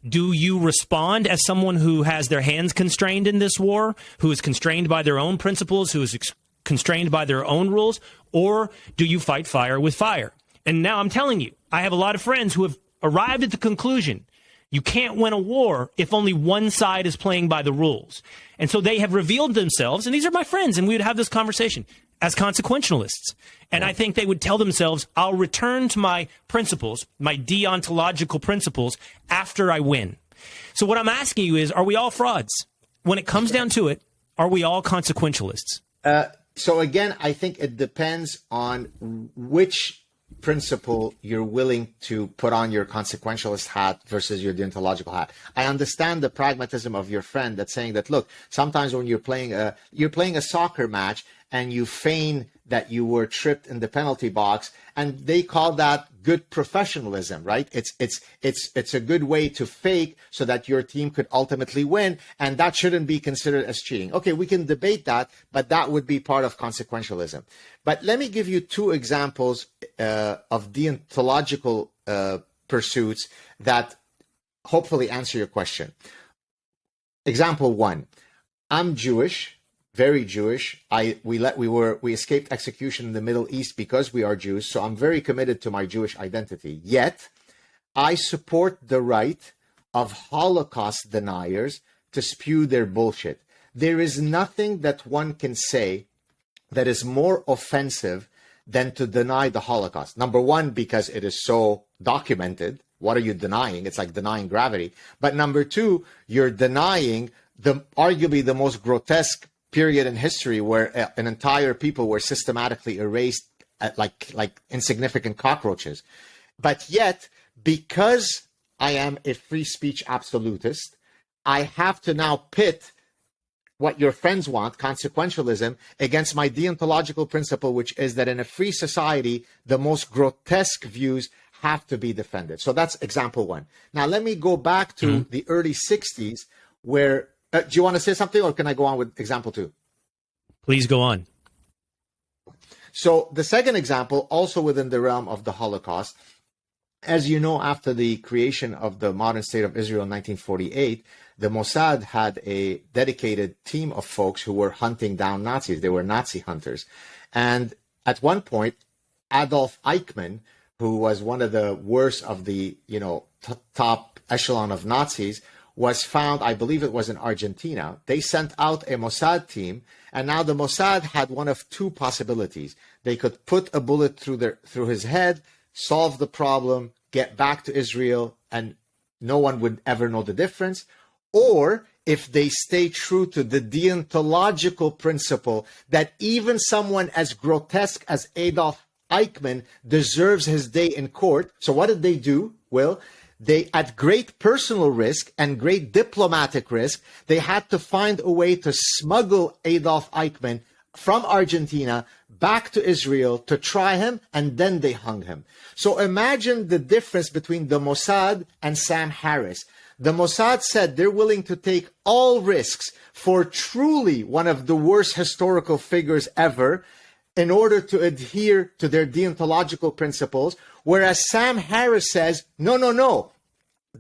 Do you respond as someone who has their hands constrained in this war, who is constrained by their own principles, who is constrained by their own rules, or do you fight fire with fire? And now I'm telling you, I have a lot of friends who have arrived at the conclusion You can't win a war if only one side is playing by the rules. And so they have revealed themselves, and these are my friends, and we would have this conversation, as consequentialists. And I think they would tell themselves, I'll return to my principles, my deontological principles, after I win. So what I'm asking you is, are we all frauds? When it comes down to it, are we all consequentialists? So again, I think it depends on which principle you're willing to put on your consequentialist hat versus your deontological hat. I understand the pragmatism of your friend that's saying that, look, sometimes when you're playing a soccer match and you feign that you were tripped in the penalty box, and they call that good professionalism, right? It's a good way to fake so that your team could ultimately win, and that shouldn't be considered as cheating. Okay, we can debate that, but that would be part of consequentialism. But let me give you two examples of deontological pursuits that hopefully answer your question. Example one, I'm Jewish. Very Jewish. We escaped execution in the Middle East because we are Jews. So I'm very committed to my Jewish identity. Yet I support the right of Holocaust deniers to spew their bullshit. There is nothing that one can say that is more offensive than to deny the Holocaust. Number one, because it is so documented. What are you denying? It's like denying gravity. But number two, you're denying arguably the most grotesque period in history where an entire people were systematically erased like insignificant cockroaches. But yet, because I am a free speech absolutist, I have to now pit what your friends want, consequentialism, against my deontological principle, which is that in a free society, the most grotesque views have to be defended. So that's example one. Now, let me go back to the early 60s where do you want to say something, or can I go on with example two? Please go on. So the second example, also within the realm of the Holocaust, as you know, after the creation of the modern state of Israel in 1948, the Mossad had a dedicated team of folks who were hunting down Nazis. They were Nazi hunters. And at one point, Adolf Eichmann, who was one of the worst of the top echelon of Nazis, was found, I believe it was in Argentina. They sent out a Mossad team, and now the Mossad had one of two possibilities. They could put a bullet through his head, solve the problem, get back to Israel, and no one would ever know the difference. Or if they stay true to the deontological principle that even someone as grotesque as Adolf Eichmann deserves his day in court. So what did they do? Well, they, at great personal risk and great diplomatic risk, they had to find a way to smuggle Adolf Eichmann from Argentina back to Israel to try him, and then they hung him. So imagine the difference between the Mossad and Sam Harris. The Mossad said they're willing to take all risks for truly one of the worst historical figures ever in order to adhere to their deontological principles, whereas Sam Harris says, no,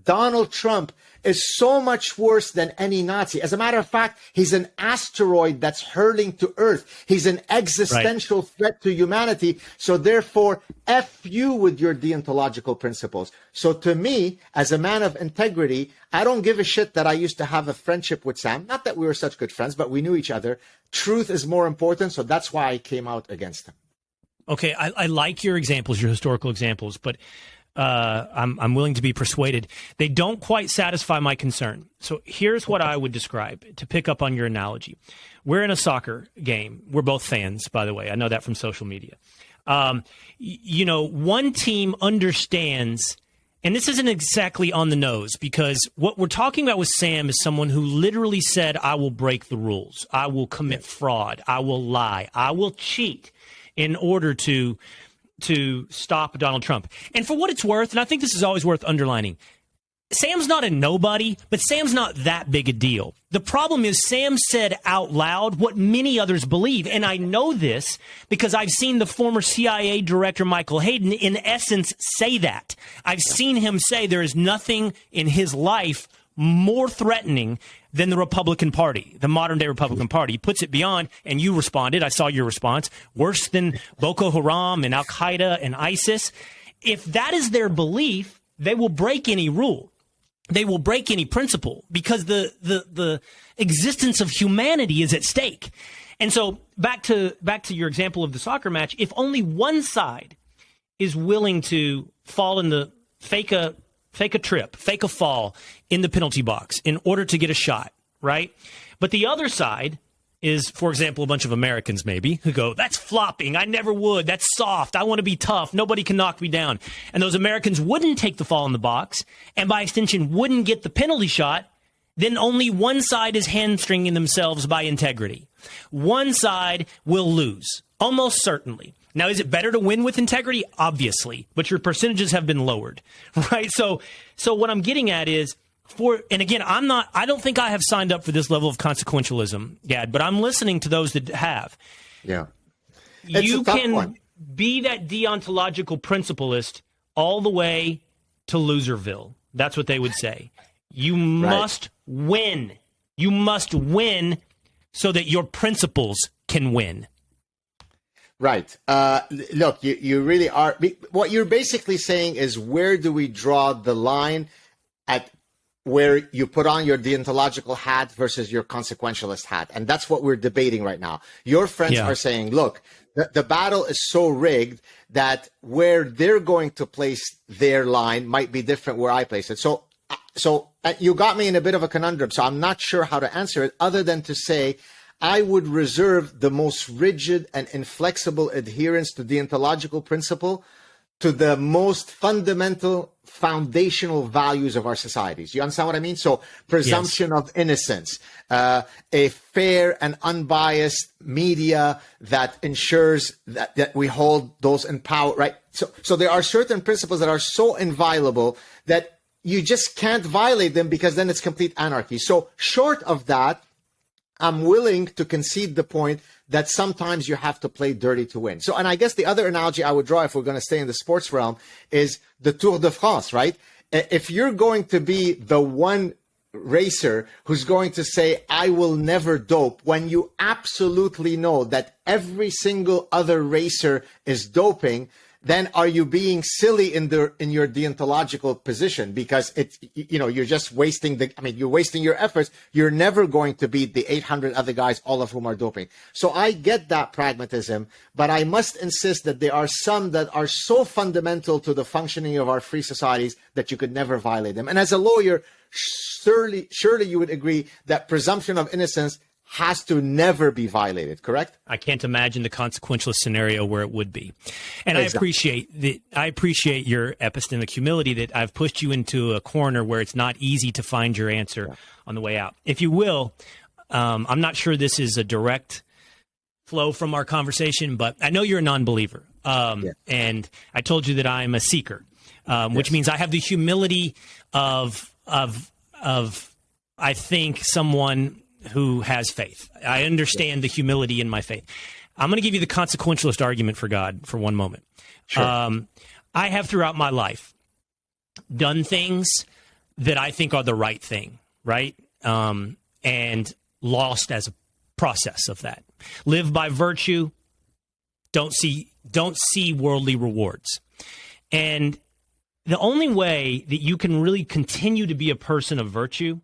Donald Trump is so much worse than any Nazi. As a matter of fact, he's an asteroid that's hurling to Earth. He's an existential threat to humanity. So therefore, F you with your deontological principles. So to me, as a man of integrity, I don't give a shit that I used to have a friendship with Sam. Not that we were such good friends, but we knew each other. Truth is more important. So that's why I came out against him. Okay, I like your examples, your historical examples, but I'm willing to be persuaded. They don't quite satisfy my concern. So here's what I would describe, to pick up on your analogy. We're in a soccer game. We're both fans, by the way. I know that from social media. One team understands, and this isn't exactly on the nose, because what we're talking about with Sam is someone who literally said, I will break the rules. I will commit fraud. I will lie. I will cheat in order to stop Donald Trump. And for what it's worth, and I think this is always worth underlining, Sam's not a nobody, but Sam's not that big a deal. The problem is Sam said out loud what many others believe. And I know this because I've seen the former CIA director, Michael Hayden, in essence say that. I've seen him say there is nothing in his life more threatening than the Republican Party, the modern-day Republican Party. He puts it beyond, and you responded. I saw your response. Worse than Boko Haram and Al-Qaeda and ISIS. If that is their belief, they will break any rule. they will break any principle because the existence of humanity is at stake. And so back to your example of the soccer match, if only one side is willing to fall in the fake a trip, fake a fall in the penalty box in order to get a shot, right? But the other side is, for example, a bunch of Americans maybe who go, that's flopping. I never would. That's soft. I want to be tough. Nobody can knock me down. And those Americans wouldn't take the fall in the box and by extension wouldn't get the penalty shot. Then only one side is hamstringing themselves by integrity. One side will lose, almost certainly. Now, is it better to win with integrity? Obviously, but your percentages have been lowered, right? So what I'm getting at is, and again, I don't think I have signed up for this level of consequentialism, Gad, but I'm listening to those that have. Yeah. You can be that deontological principlist all the way to Loserville. That's what they would say. You must win. You must win so that your principles can win. Right. Look, you really are. What you're basically saying is, where do we draw the line at where you put on your deontological hat versus your consequentialist hat? And that's what we're debating right now. Your friends are saying, look, the battle is so rigged that where they're going to place their line might be different where I place it. So you got me in a bit of a conundrum. So I'm not sure how to answer it other than to say, I would reserve the most rigid and inflexible adherence to deontological principle to the most fundamental foundational values of our societies. You understand what I mean? So presumption of innocence, a fair and unbiased media that ensures that we hold those in power, right? So there are certain principles that are so inviolable that you just can't violate them because then it's complete anarchy. So short of that, I'm willing to concede the point that sometimes you have to play dirty to win. So, and I guess the other analogy I would draw, if we're going to stay in the sports realm, is the Tour de France, right? If you're going to be the one racer who's going to say, I will never dope, when you absolutely know that every single other racer is doping, then are you being silly in your deontological position? Because you're just wasting you're wasting your efforts. You're never going to beat the 800 other guys, all of whom are doping. So I get that pragmatism, but I must insist that there are some that are so fundamental to the functioning of our free societies that you could never violate them. And as a lawyer, surely you would agree that presumption of innocence has to never be violated, correct? I can't imagine the consequentialist scenario where it would be. And exactly. I appreciate your epistemic humility that I've pushed you into a corner where it's not easy to find your answer on the way out. If you will, I'm not sure this is a direct flow from our conversation, but I know you're a non-believer. And I told you that I'm a seeker, which means I have the humility of I think someone who has faith. I understand the humility in my faith. I'm going to give you the consequentialist argument for God for one moment. Sure. I have throughout my life done things that I think are the right thing, right? And lost as a process of that. Live by virtue, don't see worldly rewards. And the only way that you can really continue to be a person of virtue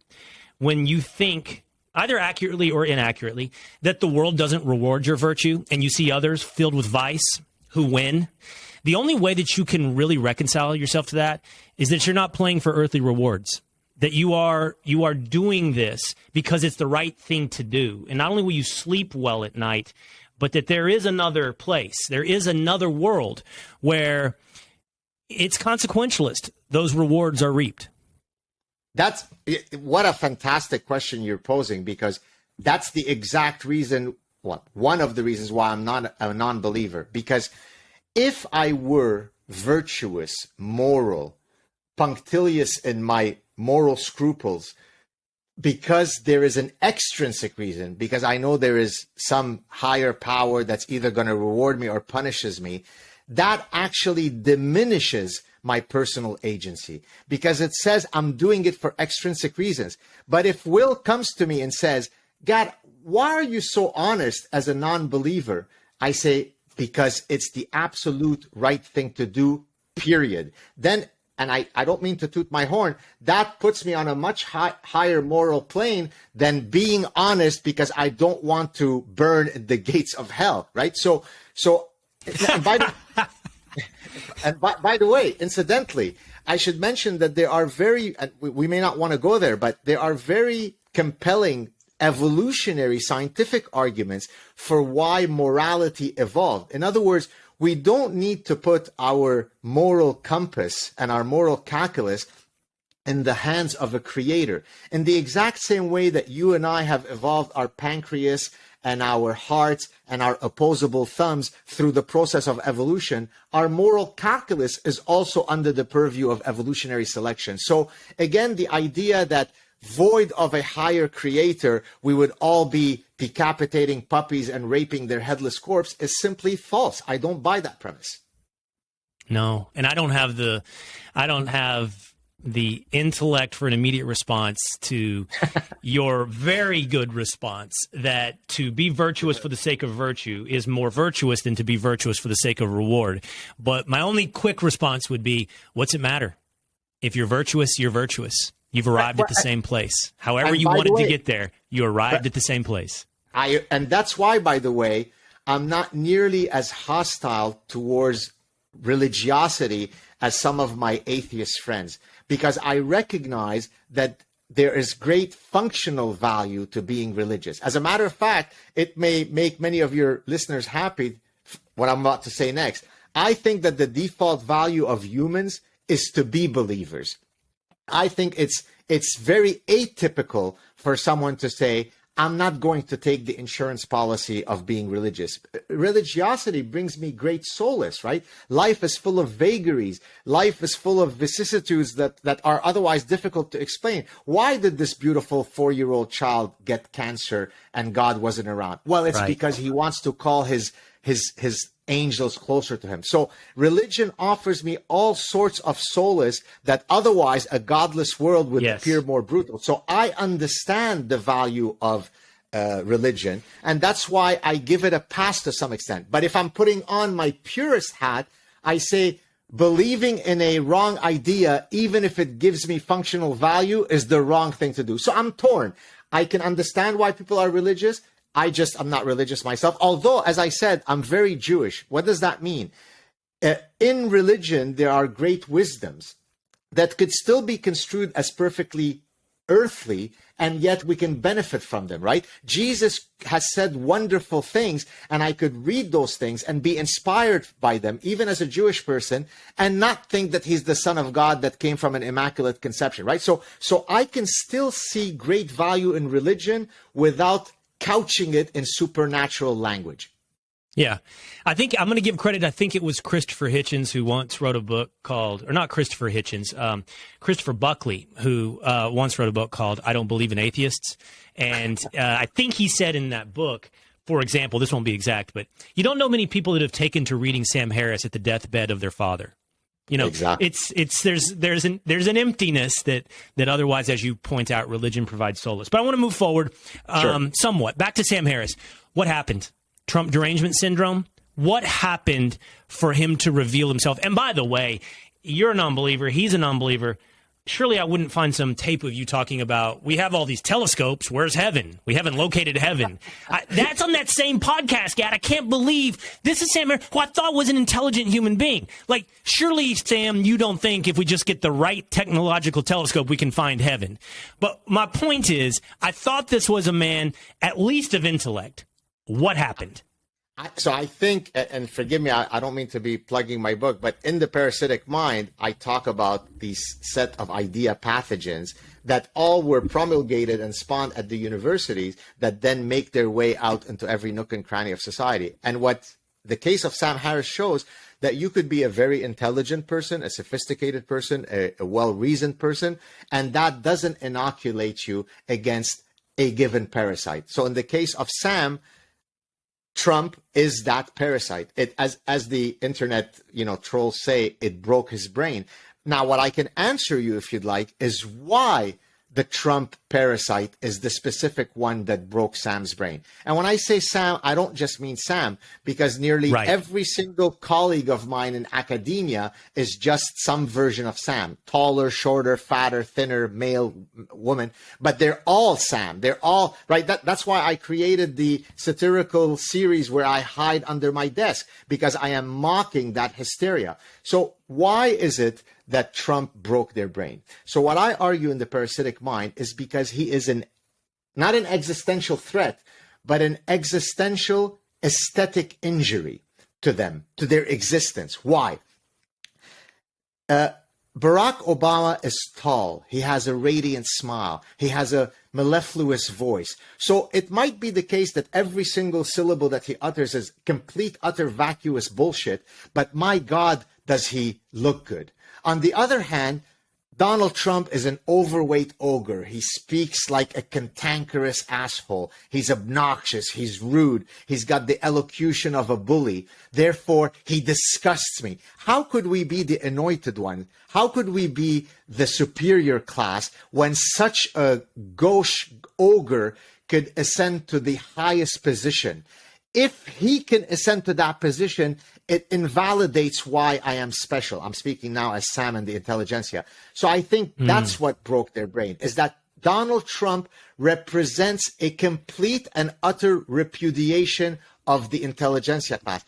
when you think, either accurately or inaccurately, that the world doesn't reward your virtue and you see others filled with vice who win, the only way that you can really reconcile yourself to that is that you're not playing for earthly rewards, that you are doing this because it's the right thing to do. And not only will you sleep well at night, but that there is another place, there is another world where it's consequentialist. Those rewards are reaped. That's what a fantastic question you're posing, because that's the exact reason, one of the reasons why I'm not a non-believer. Because if I were virtuous, moral, punctilious in my moral scruples, because there is an extrinsic reason, because I know there is some higher power that's either going to reward me or punishes me, that actually diminishes my personal agency, because it says I'm doing it for extrinsic reasons. But if Will comes to me and says, God, why are you so honest as a non-believer? I say, because it's the absolute right thing to do, period. Then and I don't mean to toot my horn, that puts me on a much higher moral plane than being honest because I don't want to burn at the gates of hell, right? So and by the way, incidentally, I should mention that there are we may not want to go there, but there are very compelling evolutionary scientific arguments for why morality evolved. In other words, we don't need to put our moral compass and our moral calculus in the hands of a creator. In the exact same way that you and I have evolved our pancreas and our hearts and our opposable thumbs through the process of evolution, our moral calculus is also under the purview of evolutionary selection. So again, the idea that void of a higher creator, we would all be decapitating puppies and raping their headless corpse is simply false. I don't buy that premise. No, and I don't have the intellect for an immediate response to your very good response that to be virtuous for the sake of virtue is more virtuous than to be virtuous for the sake of reward. But my only quick response would be, what's it matter? If you're virtuous, you're virtuous. You've arrived at the same place. However you wanted to get there, you arrived at the same place. And that's why, by the way, I'm not nearly as hostile towards religiosity as some of my atheist friends, because I recognize that there is great functional value to being religious. As a matter of fact, it may make many of your listeners happy, what I'm about to say next. I think that the default value of humans is to be believers. I think it's very atypical for someone to say, I'm not going to take the insurance policy of being religious. Religiosity brings me great solace, right? Life is full of vagaries. Life is full of vicissitudes that are otherwise difficult to explain. Why did this beautiful 4-year-old child get cancer and God wasn't around? Well, it's because he wants to call his angels closer to him. So religion offers me all sorts of solace that otherwise a godless world would appear more brutal. So I understand the value of religion, and that's why I give it a pass to some extent. But if I'm putting on my purist hat, I say believing in a wrong idea, even if it gives me functional value, is the wrong thing to do. So I'm torn. I can understand why people are religious. I'm not religious myself. Although, as I said, I'm very Jewish. What does that mean? In religion, there are great wisdoms that could still be construed as perfectly earthly, and yet we can benefit from them, right? Jesus has said wonderful things, and I could read those things and be inspired by them, even as a Jewish person, and not think that he's the Son of God that came from an immaculate conception, right? So I can still see great value in religion without couching it in supernatural language. Yeah. I think I'm going to give credit. I think it was Christopher Hitchens who once wrote a book called, or not Christopher Hitchens, Christopher Buckley, who once wrote a book called I Don't Believe in Atheists. And I think he said in that book, for example, this won't be exact, but you don't know many people that have taken to reading Sam Harris at the deathbed of their father. You know, exactly. There's an emptiness that otherwise, as you point out, religion provides solace. But I want to move forward somewhat. Back to Sam Harris. What happened? Trump derangement syndrome? What happened for him to reveal himself? And by the way, you're a non-believer. He's a non-believer. Surely I wouldn't find some tape of you talking about, we have all these telescopes. Where's heaven? We haven't located heaven. That's on that same podcast, Gad. I can't believe this is Sam, who I thought was an intelligent human being. Like, surely, Sam, you don't think if we just get the right technological telescope, we can find heaven. But my point is, I thought this was a man at least of intellect. What happened? So I think, and forgive me, I don't mean to be plugging my book, but in the Parasitic Mind, I talk about these set of idea pathogens that all were promulgated and spawned at the universities that then make their way out into every nook and cranny of society. And what the case of Sam Harris shows, that you could be a very intelligent person, a sophisticated person, a well-reasoned person, and that doesn't inoculate you against a given parasite. So in the case of Sam, Trump is that parasite. It, as the internet, trolls say, it broke his brain. Now, what I can answer you, if you'd like, is why the Trump parasite is the specific one that broke Sam's brain. And when I say Sam, I don't just mean Sam, because nearly every single colleague of mine in academia is just some version of Sam. Taller, shorter, fatter, thinner, male, woman. But they're all Sam. They're all, right? That's why I created the satirical series where I hide under my desk, because I am mocking that hysteria. So why is it that Trump broke their brain? So what I argue in the Parasitic Mind is because he is not an existential threat, but an existential aesthetic injury to them, to their existence. Why? Barack Obama is tall. He has a radiant smile. He has a mellifluous voice. So it might be the case that every single syllable that he utters is complete, utter, vacuous bullshit, but my God, does he look good. On the other hand, Donald Trump is an overweight ogre. He speaks like a cantankerous asshole. He's obnoxious. He's rude. He's got the elocution of a bully. Therefore, he disgusts me. How could we be the anointed one? How could we be the superior class when such a gauche ogre could ascend to the highest position? If he can ascend to that position, it invalidates why I am special. I'm speaking now as Sam and the intelligentsia. So I think that's what broke their brain, is that Donald Trump represents a complete and utter repudiation of the intelligentsia class.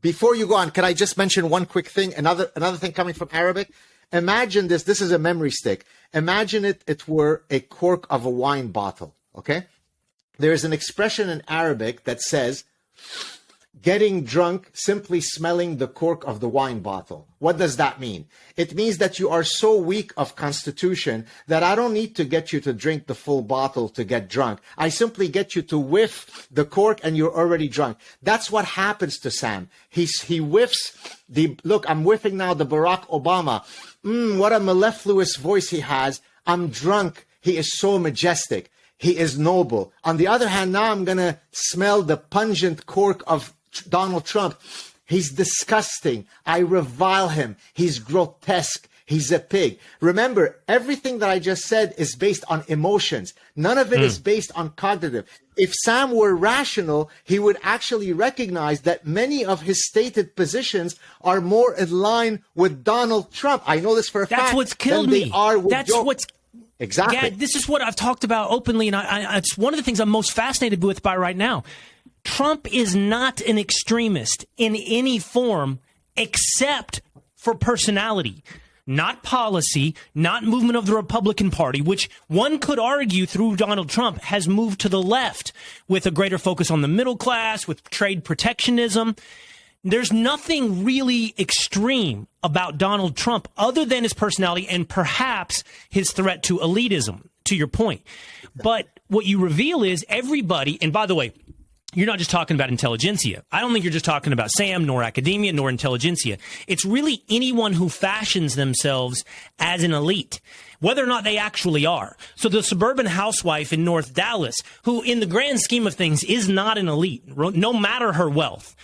Before you go on, can I just mention one quick thing? Another thing coming from Arabic. Imagine this. This is a memory stick. Imagine it were a cork of a wine bottle, okay? There is an expression in Arabic that says, getting drunk simply smelling the cork of the wine bottle. What does that mean? It means that you are so weak of constitution that I don't need to get you to drink the full bottle to get drunk. I simply get you to whiff the cork and you're already drunk. That's what happens to Sam. He whiffs look, I'm whiffing now the Barack Obama. What a mellifluous voice he has. I'm drunk. He is so majestic. He is noble. On the other hand, now I'm going to smell the pungent cork of Donald Trump. He's disgusting. I revile him. He's grotesque. He's a pig. Remember, everything that I just said is based on emotions. None of it is based on cognitive. If Sam were rational, he would actually recognize that many of his stated positions are more in line with Donald Trump. I know this for a fact. That's what's killed me. Exactly. Gad, this is what I've talked about openly, and it's one of the things I'm most fascinated with by right now. Trump is not an extremist in any form except for personality, not policy, not movement of the Republican Party, which one could argue through Donald Trump has moved to the left with a greater focus on the middle class, with trade protectionism. There's nothing really extreme about Donald Trump other than his personality and perhaps his threat to elitism, to your point. But what you reveal is everybody, and by the way, you're not just talking about intelligentsia. I don't think you're just talking about Sam, nor academia, nor intelligentsia. It's really anyone who fashions themselves as an elite, whether or not they actually are. So the suburban housewife in North Dallas, who in the grand scheme of things is not an elite, no matter her wealth,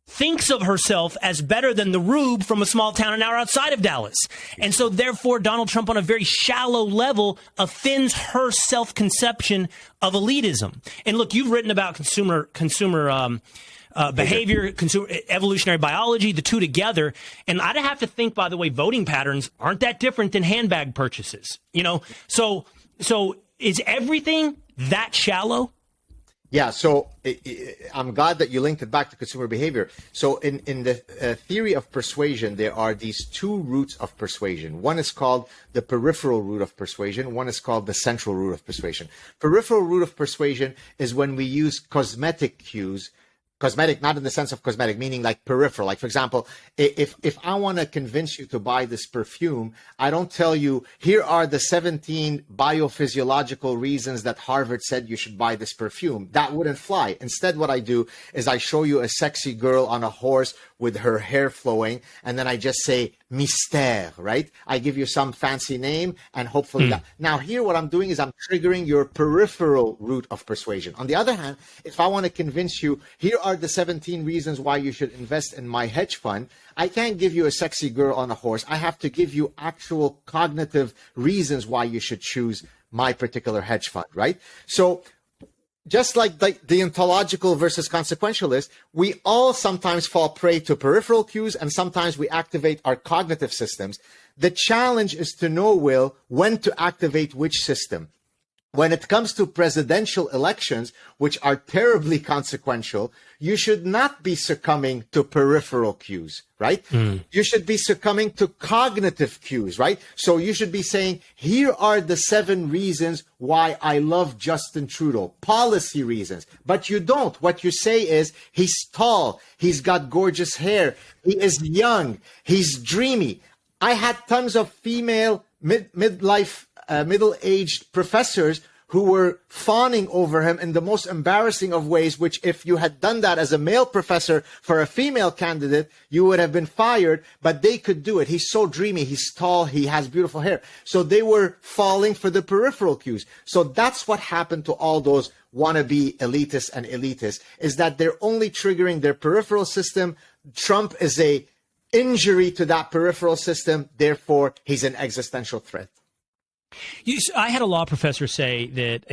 thinks of herself as better than the Rube from a small town an hour outside of Dallas. And so therefore, Donald Trump on a very shallow level offends her self-conception of elitism. And look, you've written about consumer behavior, consumer evolutionary biology, the two together. And I'd have to think, by the way, voting patterns aren't that different than handbag purchases. So is everything that shallow? Yeah, so I'm glad that you linked it back to consumer behavior. So in the theory of persuasion, there are these two roots of persuasion. One is called the peripheral root of persuasion. One is called the central root of persuasion. Peripheral root of persuasion is when we use cosmetic cues. Cosmetic, not in the sense of cosmetic, meaning like peripheral. Like, for example, if I want to convince you to buy this perfume, I don't tell you, here are the 17 biophysiological reasons that Harvard said you should buy this perfume. That wouldn't fly. Instead, what I do is I show you a sexy girl on a horse with her hair flowing, and then I just say, mystère, right? I give you some fancy name, and hopefully that. Now, here what I'm doing is I'm triggering your peripheral root of persuasion. On the other hand, if I want to convince you, here are the 17 reasons why you should invest in my hedge fund, I can't give you a sexy girl on a horse. I have to give you actual cognitive reasons why you should choose my particular hedge fund, right? So just like the ontological versus consequentialist, we all sometimes fall prey to peripheral cues, and sometimes we activate our cognitive systems. The challenge is to know, Will, when to activate which system. When it comes to presidential elections, which are terribly consequential, you should not be succumbing to peripheral cues, right? You should be succumbing to cognitive cues, right? So you should be saying, here are the 7 reasons why I love Justin Trudeau, policy reasons. But you don't. What you say is, he's tall, he's got gorgeous hair, he is young, he's dreamy. I had tons of female middle-aged professors who were fawning over him in the most embarrassing of ways, which if you had done that as a male professor for a female candidate, you would have been fired, but they could do it. He's so dreamy, he's tall, he has beautiful hair. So they were falling for the peripheral cues. So that's what happened to all those wannabe elitists and elitists, is that they're only triggering their peripheral system. Trump is a injury to that peripheral system, therefore he's an existential threat. I had a law professor say that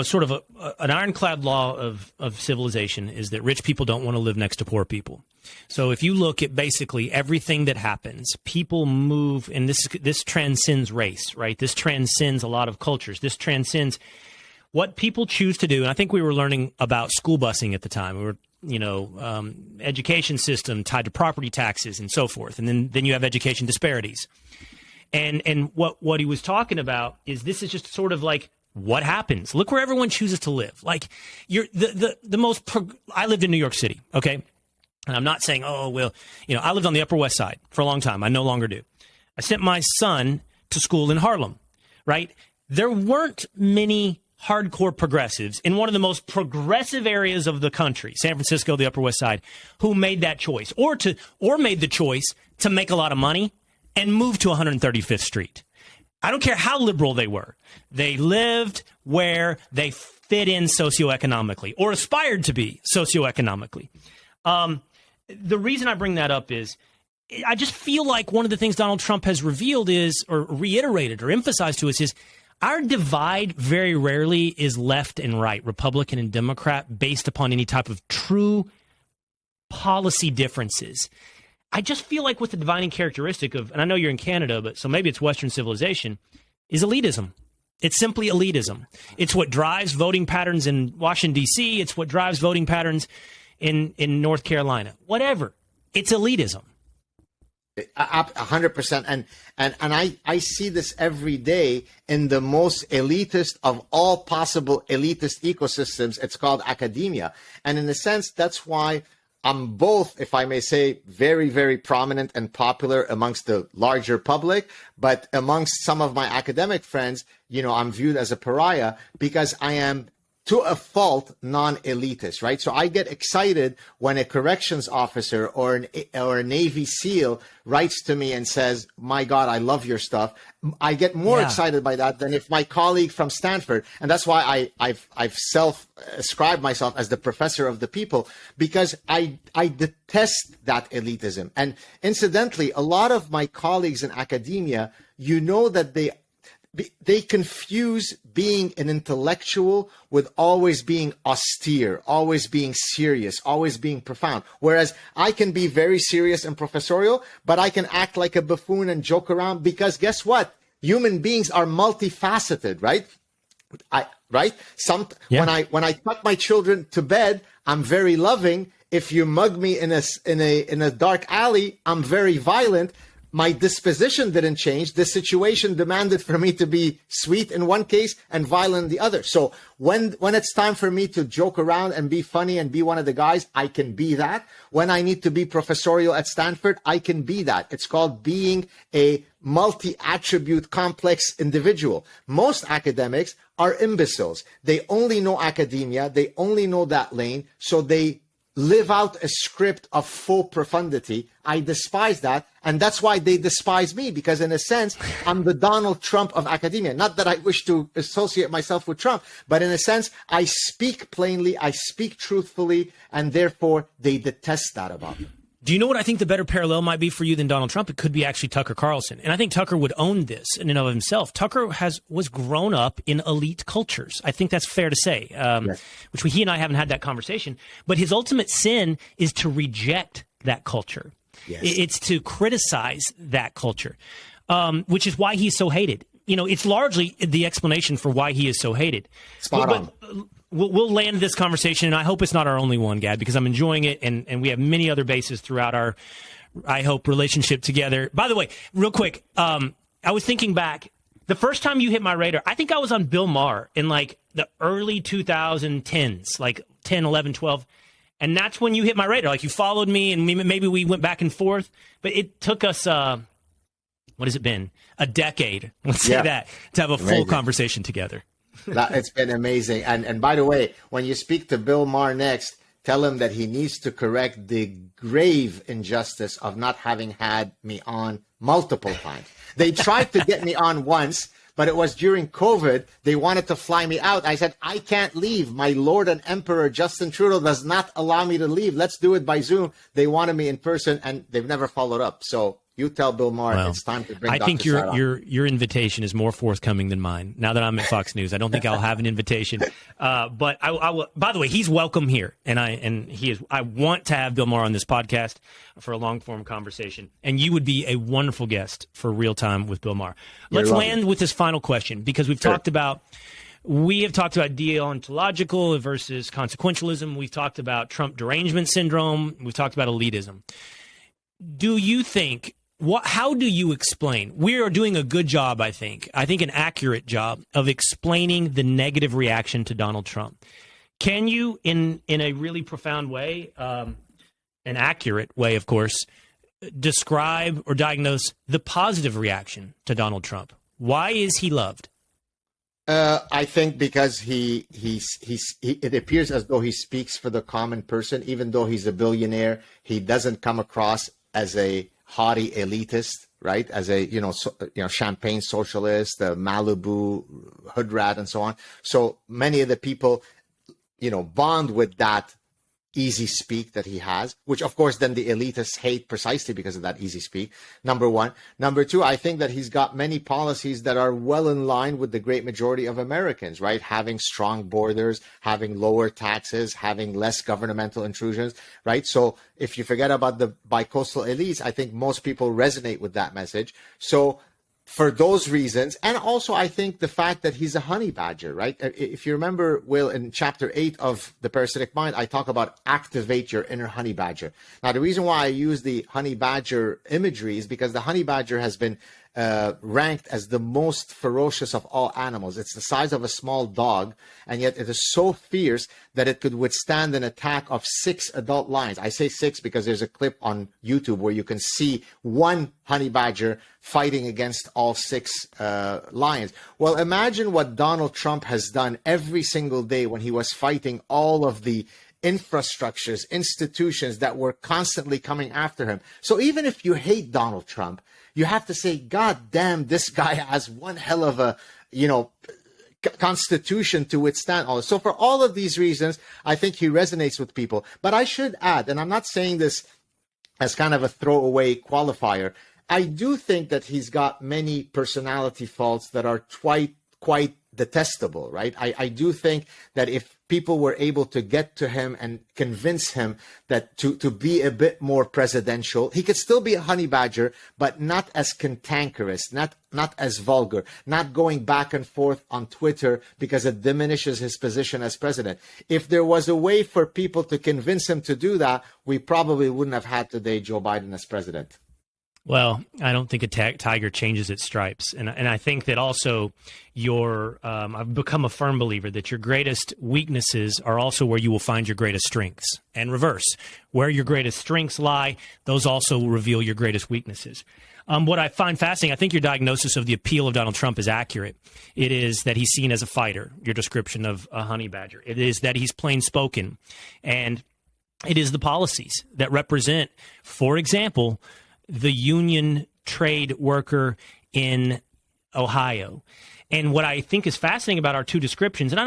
sort of an ironclad law of civilization is that rich people don't want to live next to poor people. So if you look at basically everything that happens, people move, and this transcends race, right? This transcends a lot of cultures. This transcends what people choose to do. And I think we were learning about school busing at the time. We were education system tied to property taxes and so forth. And then you have education disparities. And what he was talking about is this is just sort of like what happens. Look where everyone chooses to live. Like I lived in New York City. Okay. And I'm not saying, I lived on the Upper West Side for a long time. I no longer do. I sent my son to school in Harlem, right? There weren't many hardcore progressives in one of the most progressive areas of the country, San Francisco, the Upper West Side, who made that choice or made the choice to make a lot of money and move to 135th Street. I don't care how liberal they were. They lived where they fit in socioeconomically or aspired to be socioeconomically. The reason I bring that up is I just feel like one of the things Donald Trump has revealed is, or reiterated or emphasized to us, is our divide very rarely is left and right, Republican and Democrat, based upon any type of true policy differences. I just feel like with the dividing characteristic of, and I know you're in Canada, but so maybe it's Western civilization, is elitism. It's simply elitism. It's what drives voting patterns in Washington, D.C. It's what drives voting patterns in North Carolina. Whatever. It's elitism. 100%. And I see this every day in the most elitist of all possible elitist ecosystems. It's called academia. And in a sense, that's why I'm both, if I may say, very, very prominent and popular amongst the larger public, but amongst some of my academic friends, I'm viewed as a pariah because I am, to a fault, non-elitist, right? So I get excited when a corrections officer or a Navy SEAL writes to me and says, my God, I love your stuff. I get more excited by that than if my colleague from Stanford, and that's why I've self-ascribed myself as the professor of the people, because I detest that elitism. And incidentally, a lot of my colleagues in academia, that they confuse being an intellectual with always being austere, always being serious, always being profound. Whereas I can be very serious and professorial, but I can act like a buffoon and joke around because guess what? Human beings are multifaceted, right? When I tuck my children to bed, I'm very loving. If you mug me in a dark alley, I'm very violent. My disposition didn't change. The situation demanded for me to be sweet in one case and violent in the other. So when it's time for me to joke around and be funny and be one of the guys, I can be that. When I need to be professorial at Stanford, I can be that. It's called being a multi-attribute complex individual. Most academics are imbeciles. They only know academia. They only know that lane. So they live out a script of faux profundity. I despise that. And that's why they despise me, because in a sense, I'm the Donald Trump of academia. Not that I wish to associate myself with Trump, but in a sense, I speak plainly, I speak truthfully, and therefore they detest that about me. Do you know what I think the better parallel might be for you than Donald Trump? It could be actually Tucker Carlson. And I think Tucker would own this in and of himself. Tucker was grown up in elite cultures. I think that's fair to say, yes. Which he and I haven't had that conversation. But his ultimate sin is to reject that culture. Yes. It's to criticize that culture, which is why he's so hated. It's largely the explanation for why he is so hated. Spot on. We'll land this conversation, and I hope it's not our only one, Gad, because I'm enjoying it, and we have many other bases throughout our, I hope, relationship together. By the way, real quick, I was thinking back. The first time you hit my radar, I think I was on Bill Maher in like the early 2010s, like 10, 11, 12. And that's when you hit my radar. Like you followed me, and maybe we went back and forth. But it took us, what has it been? A decade, let's say that, to have a full conversation together. It's been amazing. And by the way, when you speak to Bill Maher next, tell him that he needs to correct the grave injustice of not having had me on multiple times. They tried to get me on once, but it was during COVID. They wanted to fly me out. I said, I can't leave. My Lord and Emperor Justin Trudeau does not allow me to leave. Let's do it by Zoom. They wanted me in person, and they've never followed up. So you tell Bill Maher it's time to bring. I think your invitation is more forthcoming than mine. Now that I'm at Fox News, I don't think I'll have an invitation. But I will. By the way, he's welcome here, and he is. I want to have Bill Maher on this podcast for a long form conversation, and you would be a wonderful guest for Real Time with Bill Maher. Let's land with this final question, because we have talked about deontological versus consequentialism. We've talked about Trump derangement syndrome. We've talked about elitism. Do you think? How do you explain? We are doing a good job, I think an accurate job of explaining the negative reaction to Donald Trump. Can you, in a really profound way, an accurate way, of course, describe or diagnose the positive reaction to Donald Trump? Why is he loved? I think because it appears as though he speaks for the common person. Even though he's a billionaire, he doesn't come across as a haughty elitist, right? As a champagne socialist, a Malibu hood rat, and so on. So many of the people, bond with that easy speak that he has, which of course then the elitists hate precisely because of that easy speak. Number one. Number two, I think that he's got many policies that are well in line with the great majority of Americans, right? Having strong borders, having lower taxes, having less governmental intrusions, right? So if you forget about the bicoastal elites, I think most people resonate with that message. So for those reasons, and also I think the fact that he's a honey badger, right? If you remember, Will, in chapter 8 of the Parasitic Mind, I talk about activate your inner honey badger. Now, the reason why I use the honey badger imagery is because the honey badger has been ranked as the most ferocious of all animals. It's the size of a small dog, and yet it is so fierce that it could withstand an attack of 6 adult lions. I say 6 because there's a clip on YouTube where you can see one honey badger fighting against all 6 lions. Well, imagine what Donald Trump has done every single day when he was fighting all of the infrastructures, institutions that were constantly coming after him. So even if you hate Donald Trump, you have to say, God damn, this guy has one hell of a, constitution to withstand all this. So for all of these reasons, I think he resonates with people. But I should add, and I'm not saying this as kind of a throwaway qualifier, I do think that he's got many personality faults that are quite detestable, right? I do think that if people were able to get to him and convince him that to be a bit more presidential, he could still be a honey badger, but not as cantankerous, not as vulgar, not going back and forth on Twitter because it diminishes his position as president. If there was a way for people to convince him to do that, we probably wouldn't have had today Joe Biden as president. Well, I don't think a tiger changes its stripes. And I think that also I've become a firm believer that your greatest weaknesses are also where you will find your greatest strengths, and reverse. Where your greatest strengths lie, those also will reveal your greatest weaknesses. What I find fascinating, I think your diagnosis of the appeal of Donald Trump is accurate. It is that he's seen as a fighter, your description of a honey badger. It is that he's plain spoken. And it is the policies that represent, for example, the union trade worker in Ohio. And what I think is fascinating about our two descriptions, and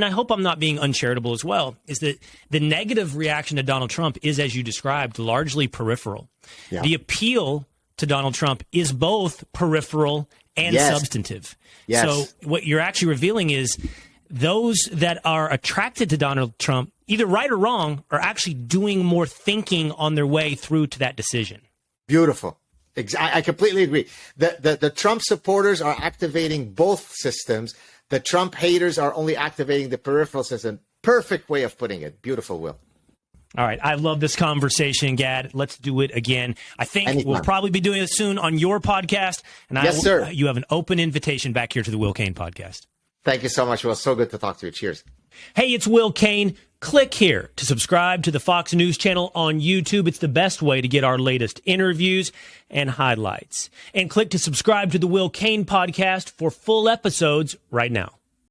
I hope I'm not being uncharitable as well, is that the negative reaction to Donald Trump is, as you described, largely peripheral. Yeah. The appeal to Donald Trump is both peripheral and substantive. Yes. So what you're actually revealing is those that are attracted to Donald Trump, either right or wrong, are actually doing more thinking on their way through to that decision. Beautiful. I completely agree. The Trump supporters are activating both systems. The Trump haters are only activating the peripheral system. Perfect way of putting it. Beautiful, Will. All right. I love this conversation, Gad. Let's do it again. I think Anytime. We'll probably be doing it soon on your podcast. And yes, sir. You have an open invitation back here to the Will Cain Podcast. Thank you so much, Will. So good to talk to you. Cheers. Hey, it's Will Cain. Click here to subscribe to the Fox News channel on YouTube. It's the best way to get our latest interviews and highlights. And click to subscribe to the Will Cain Podcast for full episodes right now.